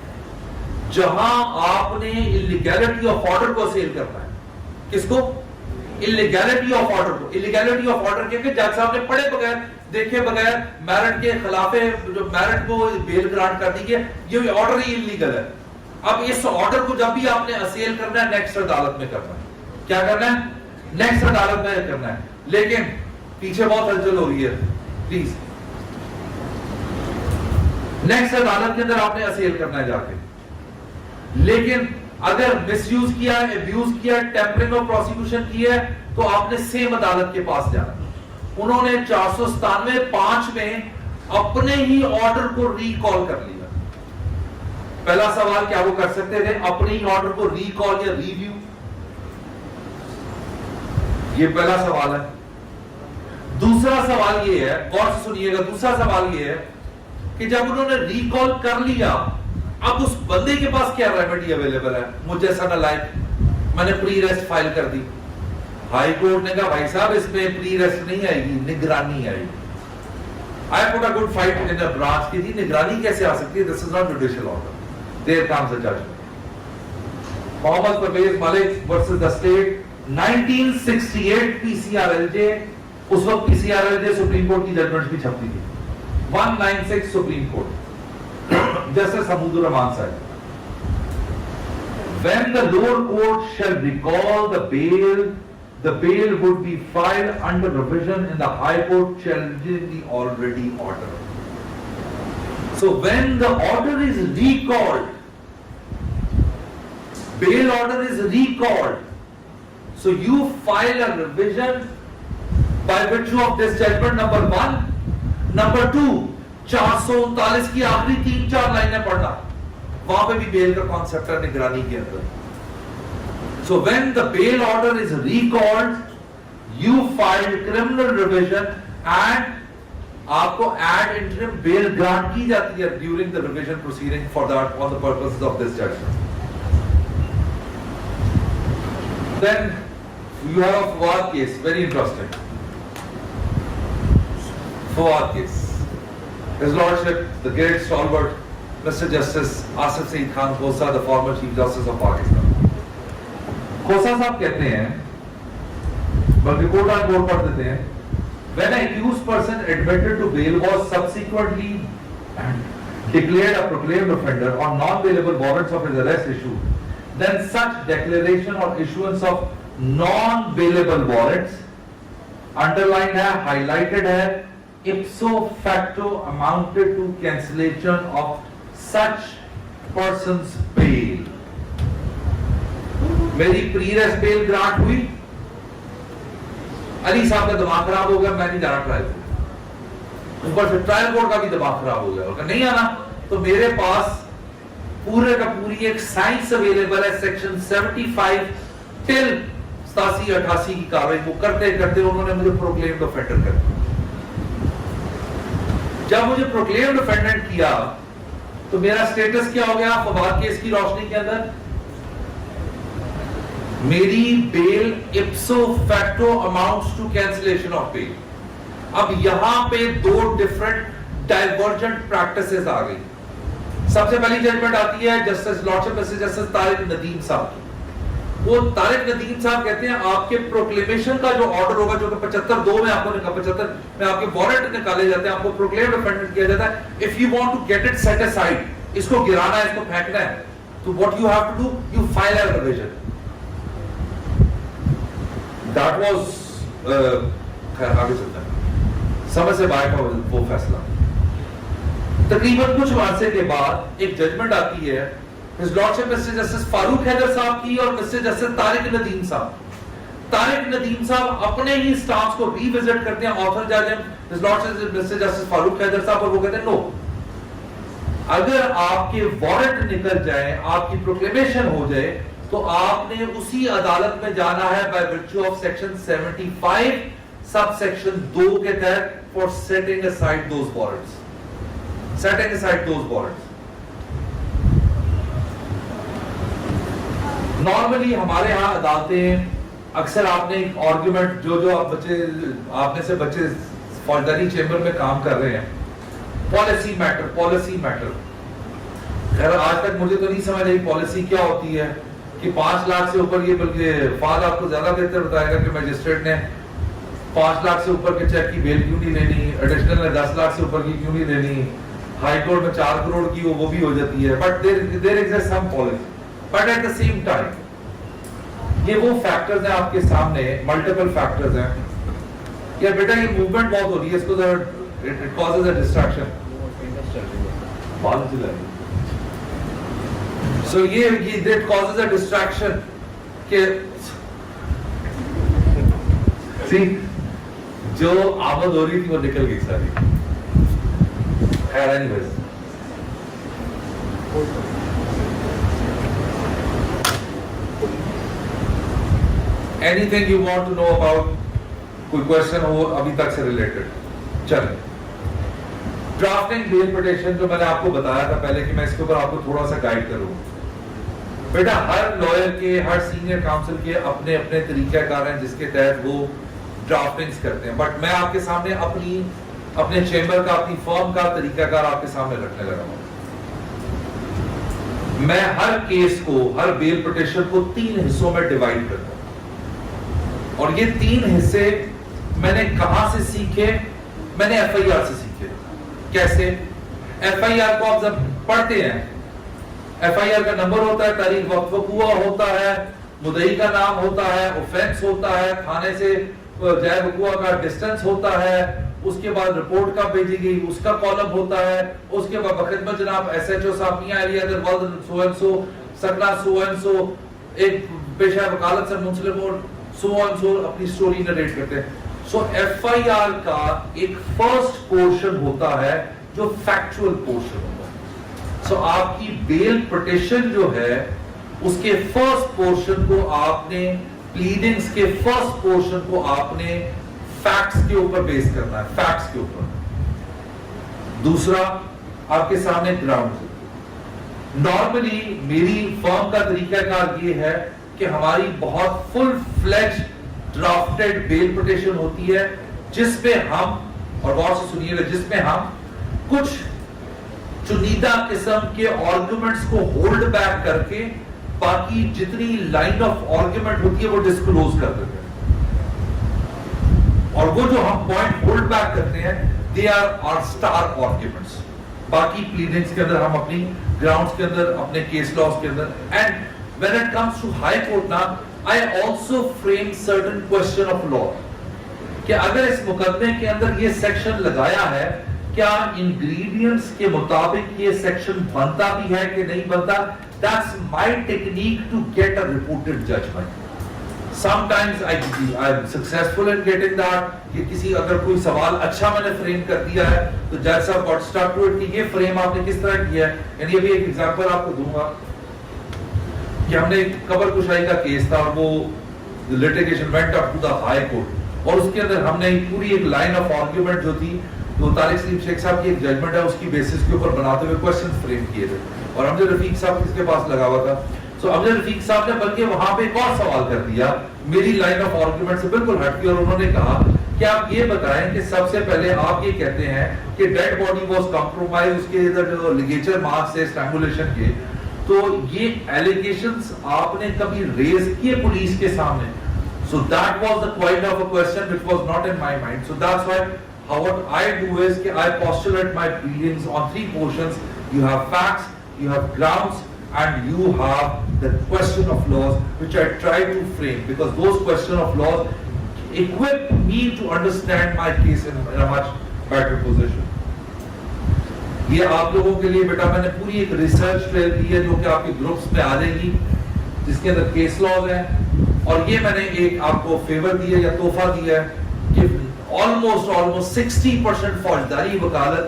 जहां आपने इलीगैलिटी ऑफ ऑर्डर को सेल करना है। किसको? इलीगैलिटी ऑफ ऑर्डर को। इलीगैलिटी ऑफ ऑर्डर के जज साहब ने पढ़े बगैर देखे बगैर मैरिट के खिलाफ जो मैरिट को बेल ग्रांट कर दी है, ये ऑर्डर ही इलीगल है। अब इस ऑर्डर को जब भी आपने असेल करना है, नेक्स्ट अदालत में करना है। क्या करना है? नेक्स्ट अदालत में करना है। लेकिन पीछे बहुत हलचल हो रही है, प्लीज नेक्स्ट अदालत के अंदर आपने असेल करना है जाके। लेकिन अगर मिसयूज किया है, अब्यूज किया है, टेम्परिंग ऑफ प्रोसिक्यूशन किया है, तो आपने सेम अदालत के पास जाना। उन्होंने 497(5) में अपने ही ऑर्डर को रिकॉल कर लिया। पहला सवाल, क्या वो कर सकते थे अपने ही ऑर्डर को रिकॉल या रिव्यू? ये पहला सवाल है। दूसरा सवाल ये है, गौर से सुनिएगा, दूसरा सवाल ये है कि जब उन्होंने रिकॉल कर लिया, अब उस बंदे के पास क्या रेमेडी अवेलेबल है? मुझे ऐसा ना लाइक, मैंने प्री रेस्ट फाइल कर दी, हाई कोर्ट ने कहा भाई साहब इसमें प्री रेस्ट नहीं आएगी, निगरानी आएगी। I put a good fight in a branch की थी, निगरानी कैसे आ सकती है? This is not judicial order, there comes a judgment. Mohammad Pervez Malik versus the state 1968 PCrLJ, उस वक्त पीसीआरएलजे सुप्रीम कोर्ट की जजमेंट भी छपती थी। 196 supreme court, Justice Hamood Rahman said, when the lower court shall recall the bail would be filed under revision in the high court challenging the already order. So when the order is recalled, bail order is recalled, so you file a revision by virtue of this judgment, number 1. Number 2, 439 की आखिरी 3-4 लाइनें पढ़ना, वहां पे भी bell का concept है निगरानी के अंदर। So when the bail order is recalled, you file criminal revision and आपको ad interim bail grant की जाती है during the revision proceeding for that on the purposes of this judgment. Then you have a Fawad case, very interesting. Fawad case. His Lordship, the great stalwart, Mr. Justice Asif Saeed Khan Khosa, the former Chief Justice of Pakistan. खोसा साहब कहते हैं, बल्कि court on court पढ़ देते हैं, when an accused person admitted to bail was subsequently declared a proclaimed offender or non-bailable warrants of his arrest issued, then such declaration or issuance of non-bailable warrants, underlined है, highlighted है, ipso facto amounted to cancellation of such person's bail. मेरी pre-rest bail grant हुई, अली साहब का दिमाग खराब हो गया, मैं नहीं जाना ट्रायल कोर्ट, ऊपर से ट्रायल कोर्ट का भी दिमाग खराब हो गया, और नहीं आना, तो मेरे पास पूरे का पूरी एक साइंस अवेलेबल है, सेक्शन 75 टिल 87-88 की कार्रवाई वो करते करते उन्होंने मुझे प्रोक्लेम्ड ऑफेंडर कर दिया। जब मुझे प्रोक्लेम्ड ऑफेंडेंट किया तो मेरा स्टेटस क्या हो गया फवाद केस की रोशनी के अंदर? मेरी bail ipso facto amounts to cancellation of bail. अब यहां पे दो डिफरेंट डाइवर्जेंट प्रैक्टिसेस आ गई। सबसे पहली जजमेंट आती है justice lordship mister justice Tariq Nadeem साहब की। वो तारिक नदीम साहब कहते हैं आपके प्रोक्लेमेशन का जो ऑर्डर होगा, जो कि 75(2) में आपको 75 में आपके वारंट निकाले जाते हैं, आपको प्रोक्लेम्ड ऑफेंडेंट किया जाता है। If you want to get it set aside, इसको गिराना है, इसको फेंकना है, तो what you have to do, you file a revision. That was आगे चलता है समय से बाहर का वो फैसला। तकरीबन कुछ अरसे के बाद एक जजमेंट आती है His Lordship mister justice Farooq Haider साहब की और मिस्टर जस्टिस तारिक नदीम साहब। तारिक नदीम साहब अपने ही स्टांस को रिविजिट करते हैं, ऑथर जज His Lordship Mr. Justice Farooq Haider साहब, और वो कहते हैं नो, अगर आपके वारंट निकल जाए, आपकी प्रोक्लेमेशन हो जाए, तो आपने उसी अदालत में जाना है by virtue of section 75 sub section 2 के तहत for setting aside those warrants, setting aside those warrants. Normally हमारे यहाँ अदालतें अक्सर आपने एक आर्गुमेंट जो आप बच्चे, आपने से बच्चे फौजदारी चेंबर में काम कर रहे हैं, पॉलिसी मैटर। खैर आज तक मुझे तो नहीं समझ आई पॉलिसी क्या होती है कि 5 लाख से ऊपर, ये बल्कि फाद आपको ज्यादा बेहतर बताएगा कि मैजिस्ट्रेट ने 5 लाख से ऊपर के चेक की बेल क्यों नहीं लेनी, एडिशनल ने 10 लाख से ऊपर की क्यों नहीं लेनी, हाई कोर्ट में 4 करोड़ की वो भी हो जाती है, but there exist some policy. But at the same time ये वो फैक्टर्स हैं आपके सामने, मल्टीपल फैक्टर्स हैं। यार बेटा ये मूवमेंट बहुत हो रही है, इसको इट कॉजेज अ डिस्ट्रैक्शन। सो ये इट कॉजेज अ डिस्ट्रैक्शन के सी जो आमद हो रही थी वो निकल गई सारी। खैर anyways, anything you want to know about, कोई क्वेश्चन हो अभी तक से रिलेटेड? चलिए, ड्राफ्टिंग बेल पिटीशन जो मैंने आपको बताया था पहले कि मैं इसके ऊपर आपको थोड़ा सा गाइड करूंगा। बेटा हर लॉयर के, हर सीनियर काउंसिल के अपने अपने तरीकाकार हैं जिसके तहत वो ड्राफ्टिंग्स करते हैं, बट मैं आपके सामने अपने चेंबर का, अपनी फर्म का तरीकाकार आपके सामने रखने लगा हूं। मैं हर केस को, हर बेल पिटीशन को 3 हिस्सों में डिवाइड करता हूं, और ये 3 हिस्से मैंने कहां से सीखे? मैंने एफआईआर से सीखे। कैसे? एफआईआर को आप जब पढ़ते हैं, एफआईआर का नंबर होता है, तारीख वक्त वक़ूआ होता है, मुद्दई का नाम होता है, ऑफेंस होता है, थाने से जाए वक़ूआ का डिस्टेंस होता है, उसके बाद रिपोर्ट कब भेजी गई उसका कॉलम होता है, उसके बाद बखिदमत जनाब एसएचओ साहब मियां एलिया दरवाज़ सो एंड सो, सकना सो एंड सो, एक पेशा वकालत से मुंसलिक और सो एंड सो अपनी स्टोरी नरेट करते हैं। सो एफआईआर का एक फर्स्ट पोर्शन होता है जो फैक्चुअल पोर्शन होता है। सो आपकी बेल पिटीशन जो है उसके फर्स्ट पोर्शन को आपने, प्लीडिंग्स के फर्स्ट पोर्शन को आपने फैक्ट्स के ऊपर बेस करना है, फैक्ट्स के ऊपर। दूसरा आपके सामने ग्राउंड। नॉर्मली मेरी फर्म का तरीकाकार ये है कि हमारी बहुत full fledge drafted bail petition होती है जिसपे हम, और गौर से सुनिएगा, जिसमें हम कुछ चुनिंदा किस्म के आर्गुमेंट्स को होल्ड बैक करके बाकी जितनी लाइन ऑफ आर्गुमेंट होती है वो डिस्क्लोज कर देते हैं, और वो जो हम पॉइंट होल्ड बैक करते हैं दे आर स्टार आर्गुमेंट्स। बाकी प्लीडिंग्स के अंदर हम अपनी ग्राउंड्स के अंदर, अपने केस लॉस के अंदर, and when it comes to high court ना, I also frame certain question of law कि अगर इस मुकदमे के अंदर ये सेक्शन लगाया है, क्या इंग्रेडिएंट्स के मुताबिक ये सेक्शन बनता भी है कि नहीं बनता? That's my technique to get a reported judgment. Sometimes I'm successful in getting that. कि किसी अगर कोई सवाल अच्छा मैंने फ्रेम कर दिया है तो जज साहब got stuck to it कि ये फ्रेम आपने किस तरह किया है। यानी अभी एक एग्जांपल आपको दूंगा कि हमने एक कबर कुशाई का केस था और वो litigation went up to the high court, और उसके अंदर हमने पूरी एक लाइन ऑफ आर्गुमेंट जो थी तो तारिक सलीम शेख साहब की एक जजमेंट है उसकी बेसिस के ऊपर बनाते हुए क्वेश्चन फ्रेम किए थे, और अमजद रफीक साहब किसके पास लगा हुआ था। सो अमजद रफीक साहब ने बल्कि वहां पे एक और सवाल कर दिया मेरी लाइन ऑफ आर्गुमेंट से बिल्कुल हटके, और उन्होंने कहा कि आप ये बताएं कि सबसे पहले आप ये कहते हैं कि डेड बॉडी वाज कंप्रोमाइज, उसके इधर जो लिगेचर मार्क्स है स्ट्रैंगुलेशन के, तो ये एलिगेशंस आपने कभी रेज किए पुलिस के सामने? सो that was the kind of a question which was not in my mind. So that's why what I do is कि I postulate my pleadings on 3 portions. You have facts, you have grounds, and you have the question of laws, which I try to frame because those question of laws equip me to understand my case in a much better position. ये आप लोगों के लिए बेटा मैंने पूरी एक research trail दी है जो कि आपके ग्रुप्स में आ जाएगी, जिसके अंदर केस लॉज है, और ये मैंने एक आपको फेवर दिया या तोहफा दिया है कि ऑलमोस्ट 60% फौजदारी वकालत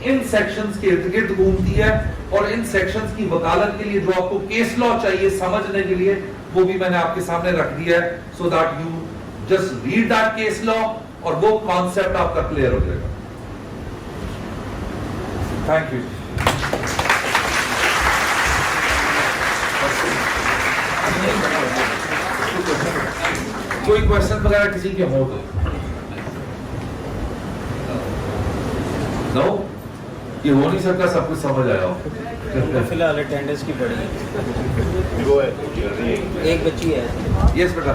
इन सेक्शंस के इर्द गिर्द घूमती है, और इन सेक्शंस की वकालत के लिए जो आपको केस लॉ चाहिए समझने के लिए, वो भी मैंने आपके सामने रख दिया है, so that you just read that case law और वो कॉन्सेप्ट आपका क्लियर हो जाएगा। Thank you. कोई क्वेश्चन वगैरह किसी के हो तो? नो, ये हो नहीं सकता सब कुछ समझ आया हो। फिलहाल अटेंडेंस की पड़ी है, एक बच्ची है। यस बेटा।